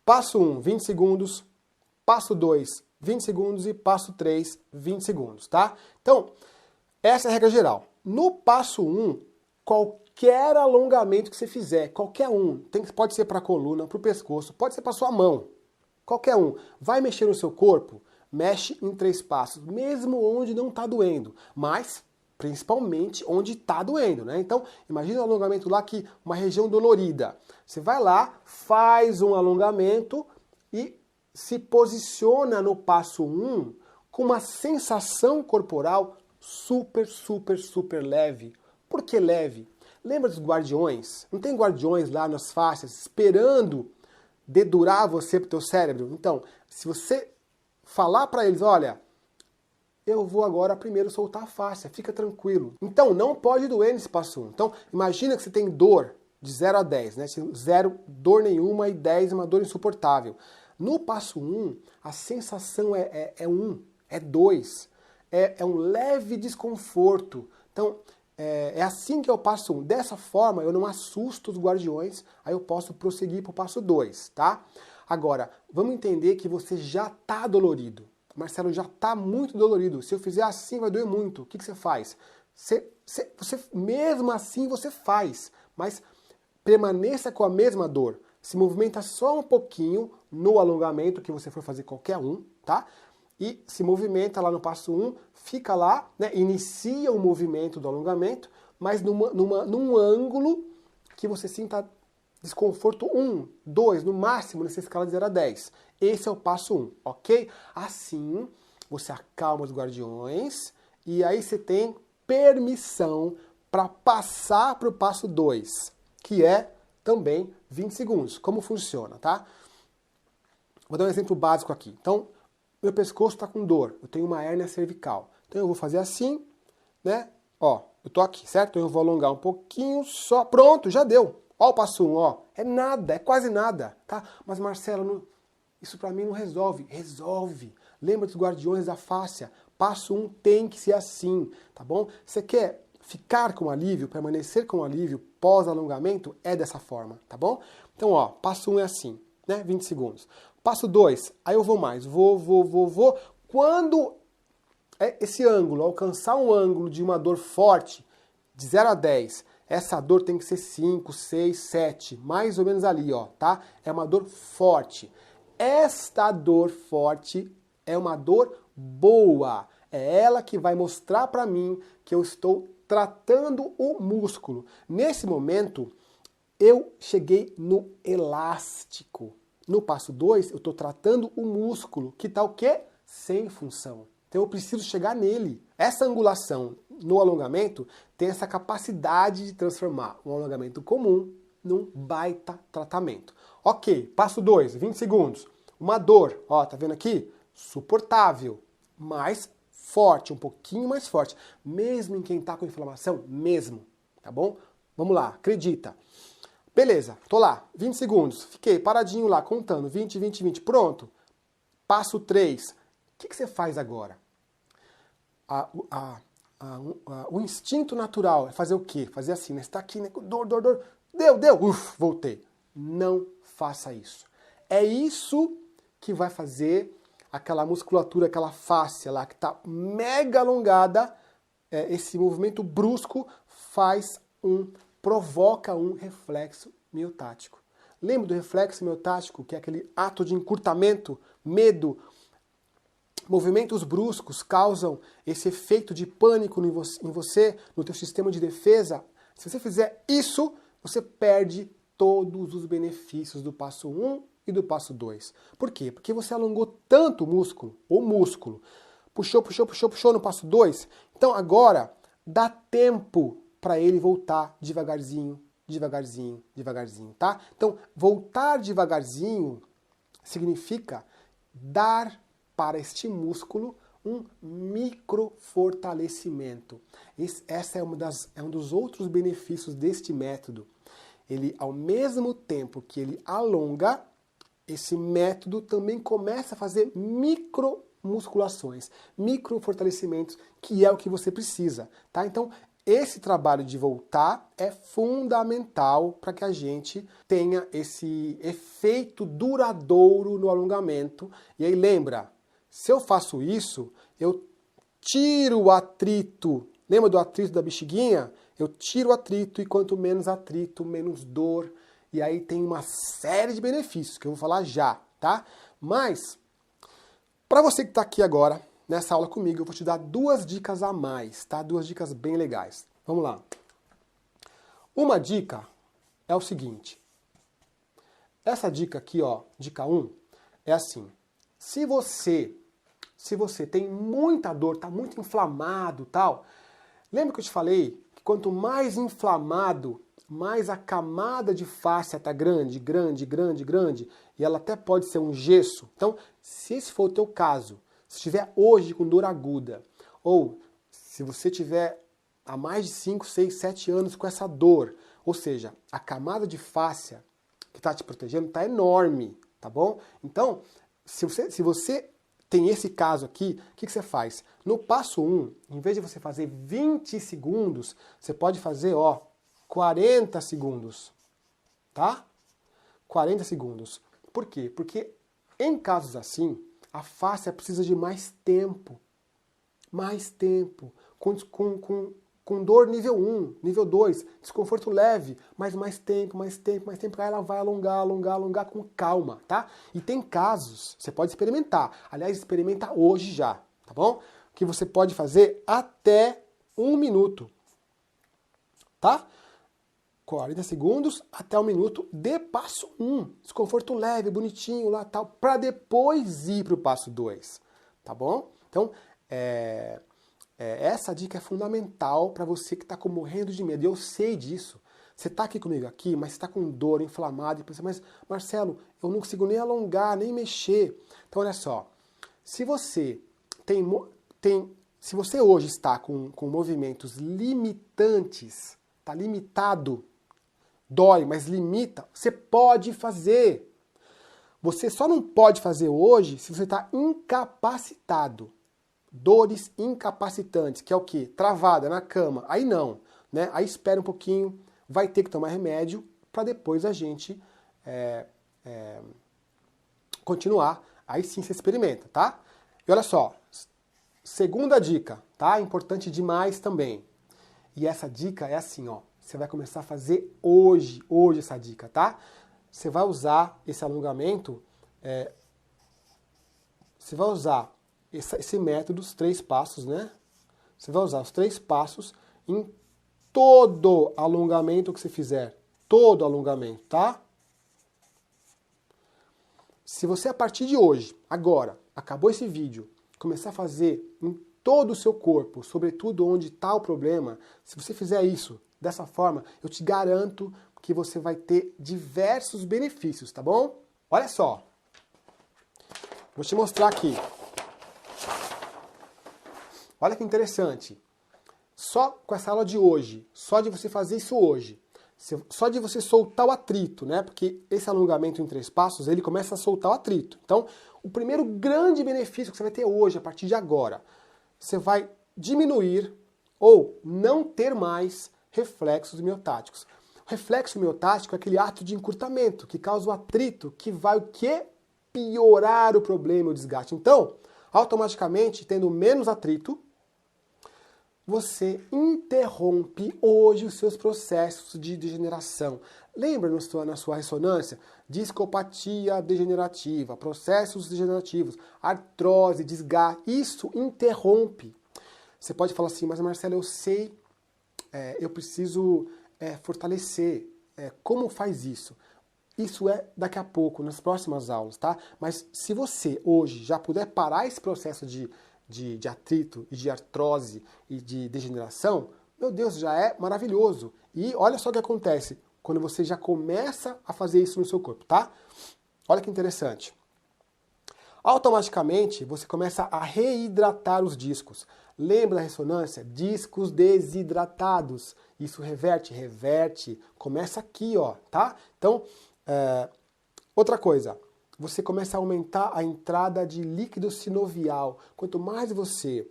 A: Passo 1, 20 segundos. Passo 2, 20 segundos. E passo 3, 20 segundos, tá? Então, essa é a regra geral. No passo 1, qualquer alongamento que você fizer, qualquer um, pode ser para a coluna, para o pescoço, pode ser para sua mão, qualquer um, vai mexer no seu corpo, mexe em 3 passos, mesmo onde não está doendo, mas principalmente onde está doendo, né? Então, imagina um alongamento lá que uma região dolorida. Você vai lá, faz um alongamento e se posiciona no passo 1 com uma sensação corporal super, super, super leve. Por que leve? Lembra dos guardiões? Não tem guardiões lá nas fáscias esperando dedurar você pro teu cérebro? Então, se você falar para eles, olha, eu vou agora primeiro soltar a fáscia, fica tranquilo. Então, não pode doer nesse passo 1. Então, imagina que você tem dor de 0 a 10, né? 0, dor nenhuma, e 10 é uma dor insuportável. No passo 1, a sensação é 1, é 2, é um leve desconforto. Então, é assim que eu passo 1. Dessa forma, eu não assusto os guardiões, aí eu posso prosseguir para o passo 2, tá? Agora, vamos entender que você já está dolorido. Marcelo, já está muito dolorido. Se eu fizer assim, vai doer muito. O que você faz? Você, mesmo assim, você faz, mas permaneça com a mesma dor. Se movimenta só um pouquinho no alongamento que você for fazer qualquer um, tá? E se movimenta lá no passo 1, fica lá, né? Inicia o movimento do alongamento, mas num ângulo que você sinta desconforto 1, 2, no máximo, nessa escala de 0 a 10. Esse é o passo 1, ok? Assim, você acalma os guardiões e aí você tem permissão para passar para o passo 2, que é também 20 segundos. Como funciona, tá? Vou dar um exemplo básico aqui. Então, meu pescoço está com dor, eu tenho uma hérnia cervical. Então eu vou fazer assim, né? Ó, eu tô aqui, certo? Então eu vou alongar um pouquinho só. Pronto, já deu. Ó o passo 1, ó. É nada, é quase nada, tá? Mas Marcelo, isso para mim não resolve. Resolve. Lembra dos guardiões da fáscia? Passo 1 tem que ser assim, tá bom? Você quer ficar com alívio, permanecer com alívio pós-alongamento? É dessa forma, tá bom? Então, ó, passo 1 é assim, né? 20 segundos. Passo 2, aí eu vou mais. Vou. Quando esse ângulo, alcançar um ângulo de uma dor forte, de 0 a 10, essa dor tem que ser 5, 6, 7, mais ou menos ali, ó, tá? É uma dor forte. Esta dor forte é uma dor boa. É ela que vai mostrar para mim que eu estou tratando o músculo. Nesse momento, eu cheguei no elástico. No passo 2, eu estou tratando o músculo, que está o quê? Sem função. Então eu preciso chegar nele. Essa angulação no alongamento tem essa capacidade de transformar um alongamento comum num baita tratamento. Ok, passo 2, 20 segundos. Uma dor, ó, tá vendo aqui? Suportável, mais forte, um pouquinho mais forte. Mesmo em quem está com inflamação, mesmo, tá bom? Vamos lá, acredita. Beleza, tô lá, 20 segundos, fiquei paradinho lá, contando, 20, pronto. Passo 3, o que você faz agora? O instinto natural é fazer o quê? Fazer assim, né? Você tá aqui, né? Dor, deu, voltei. Não faça isso. É isso que vai fazer aquela musculatura, aquela fáscia lá, que tá mega alongada, esse movimento brusco provoca um reflexo miotático. Lembra do reflexo miotático, que é aquele ato de encurtamento, medo? Movimentos bruscos causam esse efeito de pânico em você, no teu sistema de defesa. Se você fizer isso, você perde todos os benefícios do passo 1 e do passo 2. Por quê? Porque você alongou tanto o músculo. Puxou no passo 2. Então agora dá tempo para ele voltar devagarzinho, tá? Então, voltar devagarzinho significa dar para este músculo um microfortalecimento. Essa é um dos outros benefícios deste método. Ele, ao mesmo tempo que ele alonga, esse método também começa a fazer micromusculações, microfortalecimentos, que é o que você precisa, tá? Então, esse trabalho de voltar é fundamental para que a gente tenha esse efeito duradouro no alongamento. E aí lembra, se eu faço isso, eu tiro o atrito. Lembra do atrito da bexiguinha? Eu tiro o atrito e quanto menos atrito, menos dor. E aí tem uma série de benefícios que eu vou falar já, tá? Mas, para você que está aqui agora, nessa aula comigo, eu vou te dar 2 dicas a mais, tá? 2 dicas bem legais. Vamos lá. Uma dica é o seguinte. Essa dica aqui, ó, dica 1, é assim. Se você tem muita dor, tá muito inflamado, tal, lembra que eu te falei que quanto mais inflamado, mais a camada de fáscia tá grande, e ela até pode ser um gesso. Então, se esse for o teu caso, se estiver hoje com dor aguda, ou se você tiver há mais de 5, 6, 7 anos com essa dor, ou seja, a camada de fáscia que está te protegendo está enorme, tá bom? Então, se você tem esse caso aqui, o que você faz? No passo 1, em vez de você fazer 20 segundos, você pode fazer, ó, 40 segundos, tá? 40 segundos. Por quê? Porque em casos assim, a fáscia precisa de mais tempo, com dor nível 1, nível 2, desconforto leve, mas mais tempo, aí ela vai alongar com calma, tá? E tem casos, você pode experimentar, aliás, experimenta hoje já, tá bom? Que você pode fazer até 1 minuto, tá? 40 segundos até 1 minuto de passo 1, desconforto leve, bonitinho lá, tal, para depois ir para o passo 2, tá bom? Então, essa dica é fundamental para você que está morrendo de medo. Eu sei disso. Você está aqui comigo aqui, mas está com dor, inflamado, e pensa, mas Marcelo, eu não consigo nem alongar, nem mexer. Então, olha só, se você se você hoje está com movimentos limitantes, está limitado, dói, mas limita, você pode fazer. Você só não pode fazer hoje se você está incapacitado. Dores incapacitantes, que é o quê? Travada na cama. Aí não, né? Aí espera um pouquinho, vai ter que tomar remédio para depois a gente continuar, aí sim você experimenta, tá? E olha só, segunda dica, tá? Importante demais também. E essa dica é assim, ó. Você vai começar a fazer hoje essa dica, tá? Você vai usar esse alongamento, você vai usar esse método, os 3 passos, né? Você vai usar os 3 passos em todo alongamento que você fizer. Todo alongamento, tá? Se você, a partir de hoje, agora, acabou esse vídeo, começar a fazer em todo o seu corpo, sobretudo onde está o problema, se você fizer isso dessa forma, eu te garanto que você vai ter diversos benefícios, tá bom? Olha só. Vou te mostrar aqui. Olha que interessante. Só com essa aula de hoje, só de você fazer isso hoje, só de você soltar o atrito, né? Porque esse alongamento em 3 passos, ele começa a soltar o atrito. Então, o primeiro grande benefício que você vai ter hoje, a partir de agora, você vai diminuir ou não ter mais reflexos miotáticos. O reflexo miotático é aquele ato de encurtamento que causa o atrito, que vai o quê? Piorar o problema, o desgaste. Então, automaticamente, tendo menos atrito, você interrompe hoje os seus processos de degeneração. Lembra na sua ressonância? Discopatia degenerativa, processos degenerativos, artrose, desgaste. Isso interrompe. Você pode falar assim, mas Marcelo, eu sei, eu preciso fortalecer. Como faz isso? Isso é daqui a pouco, nas próximas aulas, tá? Mas se você hoje já puder parar esse processo de atrito e de artrose e de degeneração, meu Deus, já é maravilhoso. E olha só o que acontece quando você já começa a fazer isso no seu corpo, tá? Olha que interessante. Automaticamente, você começa a reidratar os discos. Lembra da ressonância? Discos desidratados. Isso reverte. Começa aqui, ó, tá? Então, outra coisa. Você começa a aumentar a entrada de líquido sinovial. Quanto mais você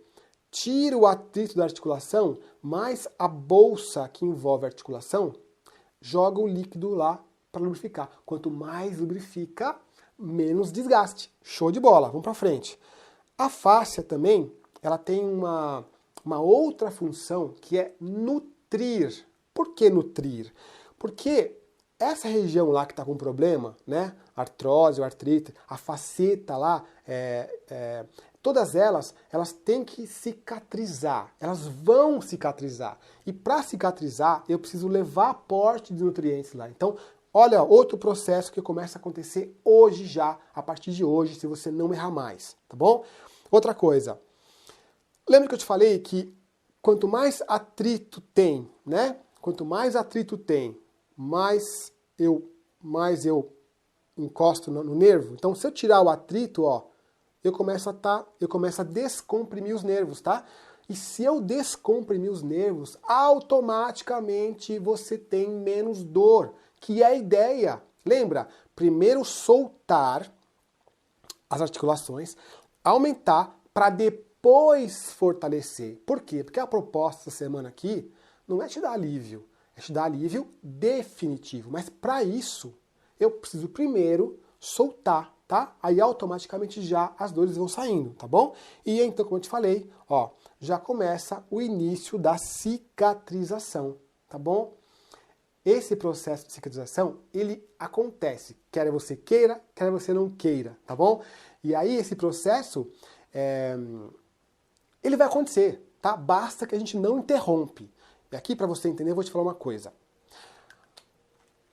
A: tira o atrito da articulação, mais a bolsa que envolve a articulação joga o líquido lá para lubrificar. Quanto mais lubrifica, menos desgaste. Show de bola, vamos para frente. A fáscia também, ela tem uma outra função que é nutrir. Por que nutrir? Porque essa região lá que está com problema, né? Artrose, artrite, a faceta lá, todas elas têm que cicatrizar. Elas vão cicatrizar. E para cicatrizar, eu preciso levar aporte de nutrientes lá. Então, olha, outro processo que começa a acontecer hoje já, a partir de hoje, se você não errar mais, tá bom? Outra coisa. Lembra que eu te falei que quanto mais atrito tem, né? Quanto mais atrito tem, mais eu encosto no nervo. Então, se eu tirar o atrito, ó, eu começo a descomprimir os nervos, tá? E se eu descomprimir os nervos, automaticamente você tem menos dor, que é a ideia. Lembra? Primeiro soltar as articulações, aumentar para depois fortalecer. Por quê? Porque a proposta essa semana aqui não é te dar alívio, é te dar alívio definitivo. Mas para isso, eu preciso primeiro soltar, tá? Aí automaticamente já as dores vão saindo, tá bom? E então, como eu te falei, ó, já começa o início da cicatrização, tá bom? Esse processo de cicatrização, ele acontece, quer você queira, quer você não queira, tá bom? E aí esse processo, ele vai acontecer, tá? Basta que a gente não interrompe. E aqui, para você entender, eu vou te falar uma coisa.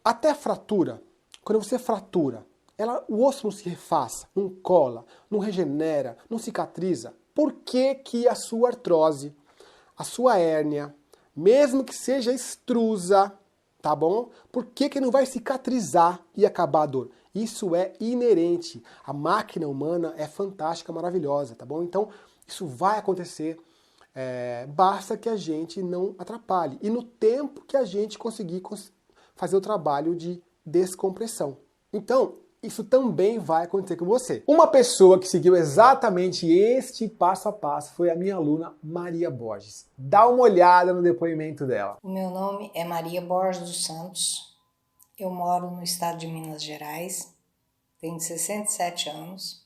A: Até a fratura, quando você fratura, o osso não se refaz, não cola, não regenera, não cicatriza. Por que que a sua artrose, a sua hérnia, mesmo que seja extrusa, tá bom? Por que que não vai cicatrizar e acabar a dor? Isso é inerente. A máquina humana é fantástica, maravilhosa, tá bom? Então, isso vai acontecer. Basta que a gente não atrapalhe. E no tempo que a gente conseguir fazer o trabalho de descompressão. Então, isso também vai acontecer com você. Uma pessoa que seguiu exatamente este passo a passo foi a minha aluna Maria Borges. Dá uma olhada no depoimento dela.
D: O meu nome é Maria Borges dos Santos. Eu moro no estado de Minas Gerais, tenho 67 anos.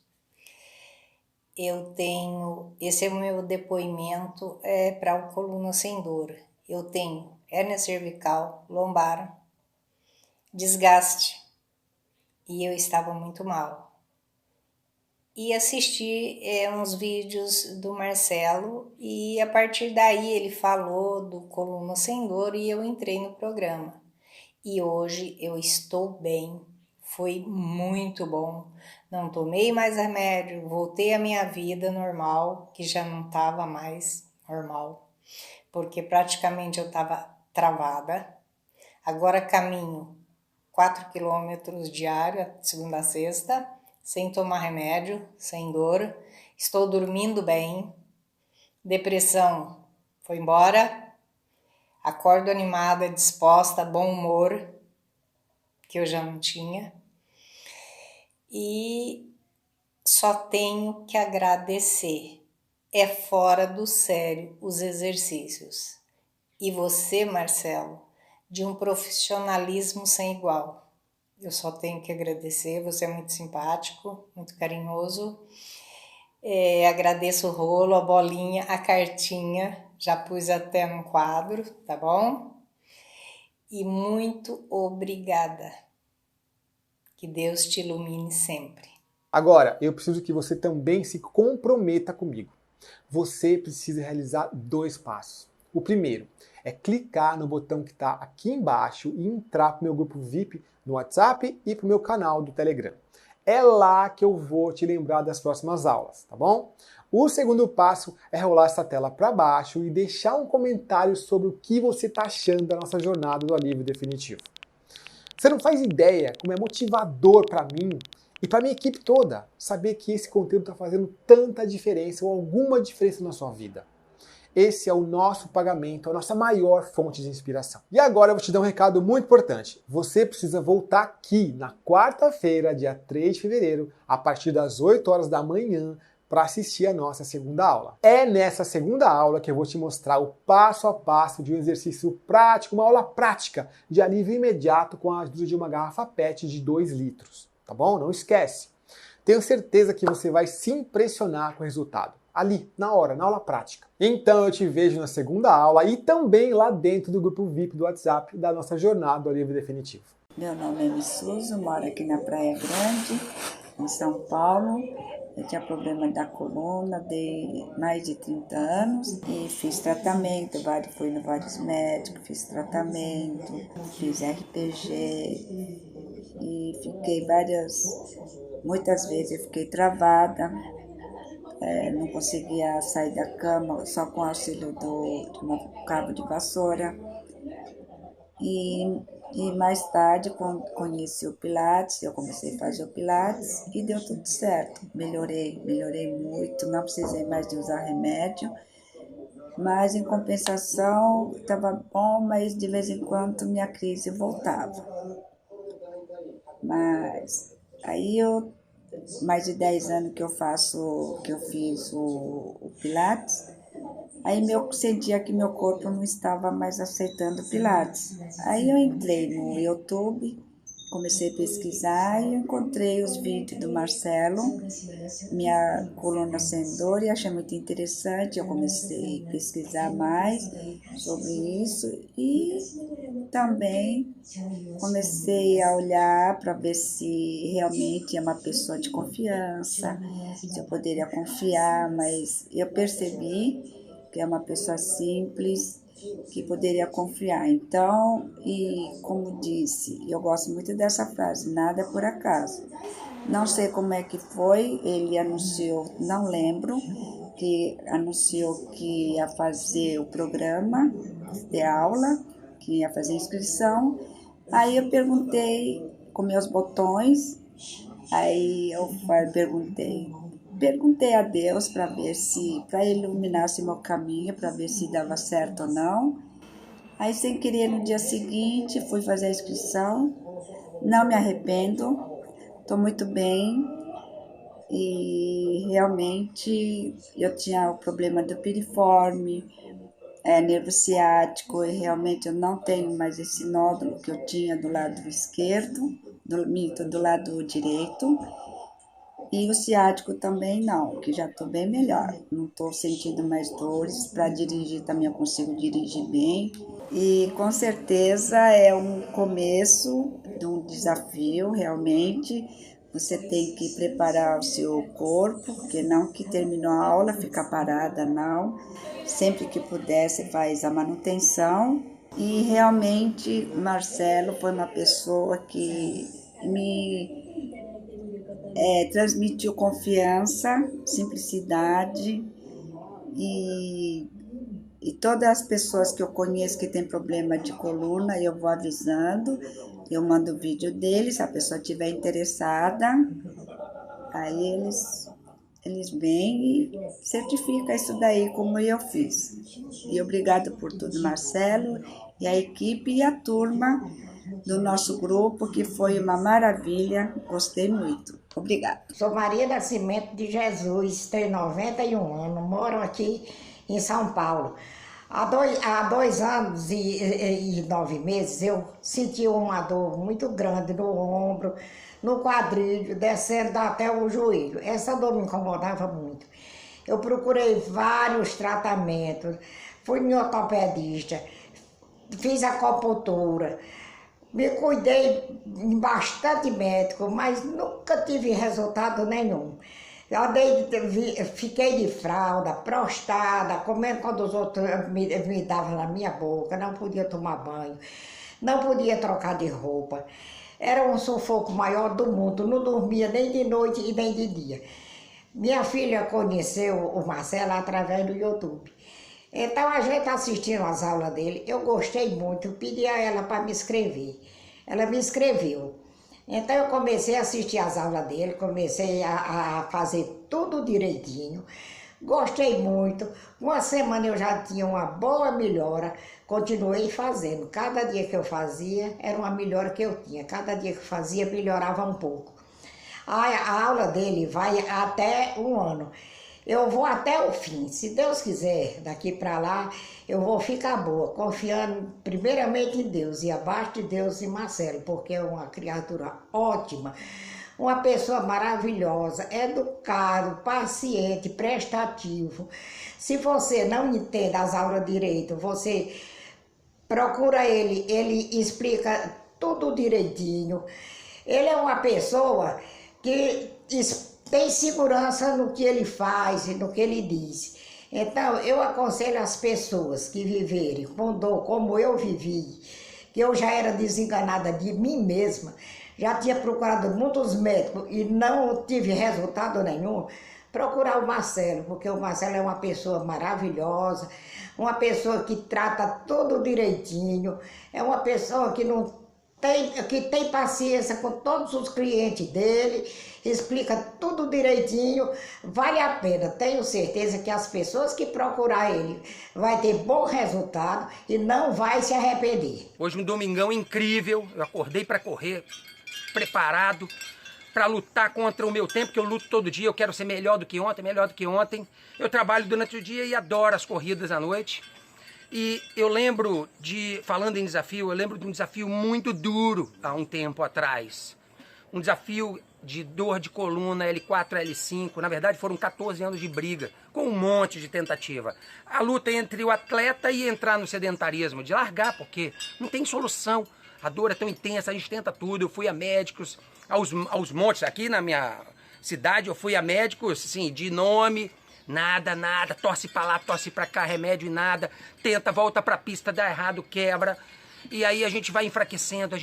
D: Esse é o meu depoimento para o Coluna Sem Dor. Eu tenho hérnia cervical, lombar, desgaste e eu estava muito mal. E assisti uns vídeos do Marcelo e a partir daí ele falou do Coluna Sem Dor e eu entrei no programa. E hoje eu estou bem, foi muito bom. Não tomei mais remédio, voltei à minha vida normal, que já não estava mais normal, porque praticamente eu estava travada. Agora caminho 4 quilômetros diário, segunda a sexta, sem tomar remédio, sem dor. Estou dormindo bem, depressão foi embora, acordo animada, disposta, bom humor, que eu já não tinha. E só tenho que agradecer. É fora do sério os exercícios. E você, Marcelo, de um profissionalismo sem igual. Eu só tenho que agradecer, você é muito simpático, muito carinhoso. Agradeço o rolo, a bolinha, a cartinha, já pus até num quadro, tá bom? E muito obrigada. Que Deus te ilumine sempre.
A: Agora, eu preciso que você também se comprometa comigo. Você precisa realizar 2 passos. O primeiro é clicar no botão que está aqui embaixo e entrar para o meu grupo VIP no WhatsApp e para o meu canal do Telegram. É lá que eu vou te lembrar das próximas aulas, tá bom? O segundo passo é rolar essa tela para baixo e deixar um comentário sobre o que você está achando da nossa jornada do alívio definitivo. Você não faz ideia como é motivador para mim e para minha equipe toda saber que esse conteúdo está fazendo tanta diferença ou alguma diferença na sua vida. Esse é o nosso pagamento, a nossa maior fonte de inspiração. E agora eu vou te dar um recado muito importante. Você precisa voltar aqui na quarta-feira, dia 3 de fevereiro, a partir das 8 horas da manhã, para assistir a nossa segunda aula. É nessa segunda aula que eu vou te mostrar o passo a passo de um exercício prático, uma aula prática de alívio imediato com a ajuda de uma garrafa PET de 2 litros, tá bom? Não esquece. Tenho certeza que você vai se impressionar com o resultado. Ali, na hora, na aula prática. Então eu te vejo na segunda aula e também lá dentro do grupo VIP do WhatsApp da nossa jornada do alívio definitivo.
E: Meu nome é Missuza, moro aqui na Praia Grande, em São Paulo. Eu tinha problema da coluna de mais de 30 anos e fiz tratamento, fui em vários médicos, fiz tratamento, fiz RPG e fiquei muitas vezes eu fiquei travada, não conseguia sair da cama só com o auxílio de um cabo de vassoura. E mais tarde, quando conheci o Pilates, eu comecei a fazer o Pilates e deu tudo certo. Melhorei muito, não precisei mais de usar remédio. Mas em compensação, estava bom, mas de vez em quando minha crise voltava. Mas aí mais de 10 anos que eu fiz o Pilates, aí eu sentia que meu corpo não estava mais aceitando Pilates. Aí eu entrei no YouTube, comecei a pesquisar e encontrei os vídeos do Marcelo, minha coluna sem dor, e achei muito interessante. Eu comecei a pesquisar mais sobre isso e também comecei a olhar para ver se realmente é uma pessoa de confiança, se eu poderia confiar, mas eu percebi que é uma pessoa simples, que poderia confiar. Então, e como disse, eu gosto muito dessa frase, nada é por acaso. Não sei como é que foi, ele anunciou, não lembro, que anunciou que ia fazer o programa de aula, que ia fazer inscrição. Aí eu perguntei com meus botões, aí eu perguntei a Deus para ele iluminasse meu caminho, para ver se dava certo ou não. Aí, sem querer, no dia seguinte, fui fazer a inscrição. Não me arrependo, estou muito bem. E realmente eu tinha o problema do piriforme, nervo ciático, e realmente eu não tenho mais esse nódulo que eu tinha do lado esquerdo, do lado direito. E o ciático também não, que já estou bem melhor. Não estou sentindo mais dores. Para dirigir também eu consigo dirigir bem. E com certeza é um começo de um desafio, realmente. Você tem que preparar o seu corpo, porque não que terminou a aula, fica parada, não. Sempre que puder, você faz a manutenção. E realmente, Marcelo foi uma pessoa que me transmitiu confiança, simplicidade, e todas as pessoas que eu conheço que tem problema de coluna, eu vou avisando, eu mando o vídeo deles, se a pessoa estiver interessada, aí eles vêm e certificam isso daí como eu fiz. E obrigado por tudo, Marcelo, e a equipe e a turma do nosso grupo, que foi uma maravilha, gostei muito. Obrigada.
F: Sou Maria Nascimento de Jesus, tenho 91 anos, moro aqui em São Paulo. Há 2 anos e 9 meses eu senti uma dor muito grande no ombro, no quadril, descendo até o joelho. Essa dor me incomodava muito. Eu procurei vários tratamentos, fui no ortopedista, fiz acupuntura, me cuidei em bastante médico, mas nunca tive resultado nenhum. Fiquei de fralda, prostrada, comendo quando os outros me davam na minha boca, não podia tomar banho, não podia trocar de roupa. Era um sufoco maior do mundo, não dormia nem de noite e nem de dia. Minha filha conheceu o Marcelo através do YouTube. Então a gente assistindo às aulas dele, eu gostei muito, pedi a ela para me inscrever. Ela me inscreveu. Então eu comecei a assistir às aulas dele, comecei a fazer tudo direitinho. Gostei muito. Uma semana eu já tinha uma boa melhora, continuei fazendo. Cada dia que eu fazia era uma melhora que eu tinha. Cada dia que eu fazia melhorava um pouco. A aula dele vai até 1 ano. Eu vou até o fim, se Deus quiser, daqui para lá, eu vou ficar boa, confiando primeiramente em Deus e abaixo de Deus em Marcelo, porque é uma criatura ótima, uma pessoa maravilhosa, educado, paciente, prestativo. Se você não entende as aulas direito, você procura ele explica tudo direitinho. Ele é uma pessoa que tem segurança no que ele faz e no que ele diz. Então, eu aconselho as pessoas que viverem com dor como eu vivi, que eu já era desenganada de mim mesma, já tinha procurado muitos médicos e não tive resultado nenhum, procurar o Marcelo, porque o Marcelo é uma pessoa maravilhosa, uma pessoa que trata tudo direitinho, é uma pessoa que tem paciência com todos os clientes dele, explica tudo direitinho, vale a pena. Tenho certeza que as pessoas que procurar ele vai ter bom resultado e não vai se arrepender.
G: Hoje um domingão incrível, eu acordei para correr, preparado para lutar contra o meu tempo, que eu luto todo dia, eu quero ser melhor do que ontem. Eu trabalho durante o dia e adoro as corridas à noite. E eu lembro falando em desafio, eu lembro de um desafio muito duro há um tempo atrás. Um desafio de dor de coluna L4, L5, na verdade foram 14 anos de briga, com um monte de tentativa. A luta entre o atleta e entrar no sedentarismo, de largar, porque não tem solução. A dor é tão intensa, a gente tenta tudo. Eu fui a médicos, aos montes, aqui na minha cidade eu fui a médicos, assim, de nome. Nada, torce pra lá, torce pra cá, remédio e nada, tenta, volta pra pista, dá errado, quebra. E aí a gente vai enfraquecendo,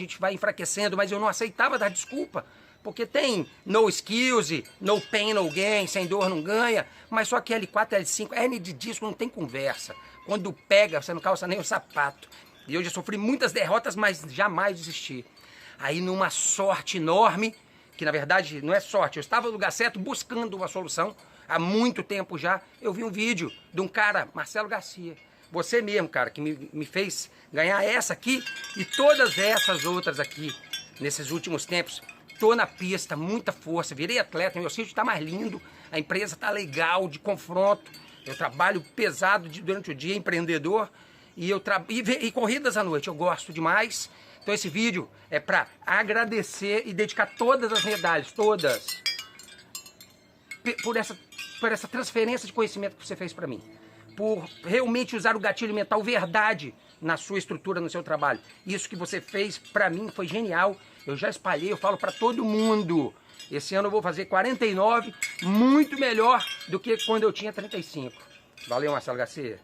G: mas eu não aceitava dar desculpa, porque tem no skills, no pain, no gain, sem dor não ganha, mas só que L4, L5, hernia de disco não tem conversa. Quando pega, você não calça nem o sapato. E eu já sofri muitas derrotas, mas jamais desisti. Aí numa sorte enorme, que na verdade não é sorte, eu estava no lugar certo buscando uma solução, há muito tempo já, eu vi um vídeo de um cara, Marcelo Garcia, você mesmo, cara, que me fez ganhar essa aqui e todas essas outras aqui, nesses últimos tempos. Tô na pista, muita força, virei atleta, meu sítio tá mais lindo, a empresa tá legal, de confronto, Eu trabalho pesado durante o dia, empreendedor, e corridas à noite. Eu gosto demais. Então esse vídeo é para agradecer e dedicar todas as medalhas, todas, por essa transferência de conhecimento que você fez para mim. Por realmente usar o gatilho mental verdade na sua estrutura, no seu trabalho. Isso que você fez para mim foi genial. Eu já espalhei, eu falo para todo mundo. Esse ano eu vou fazer 49, muito melhor do que quando eu tinha 35. Valeu, Marcelo Garcia.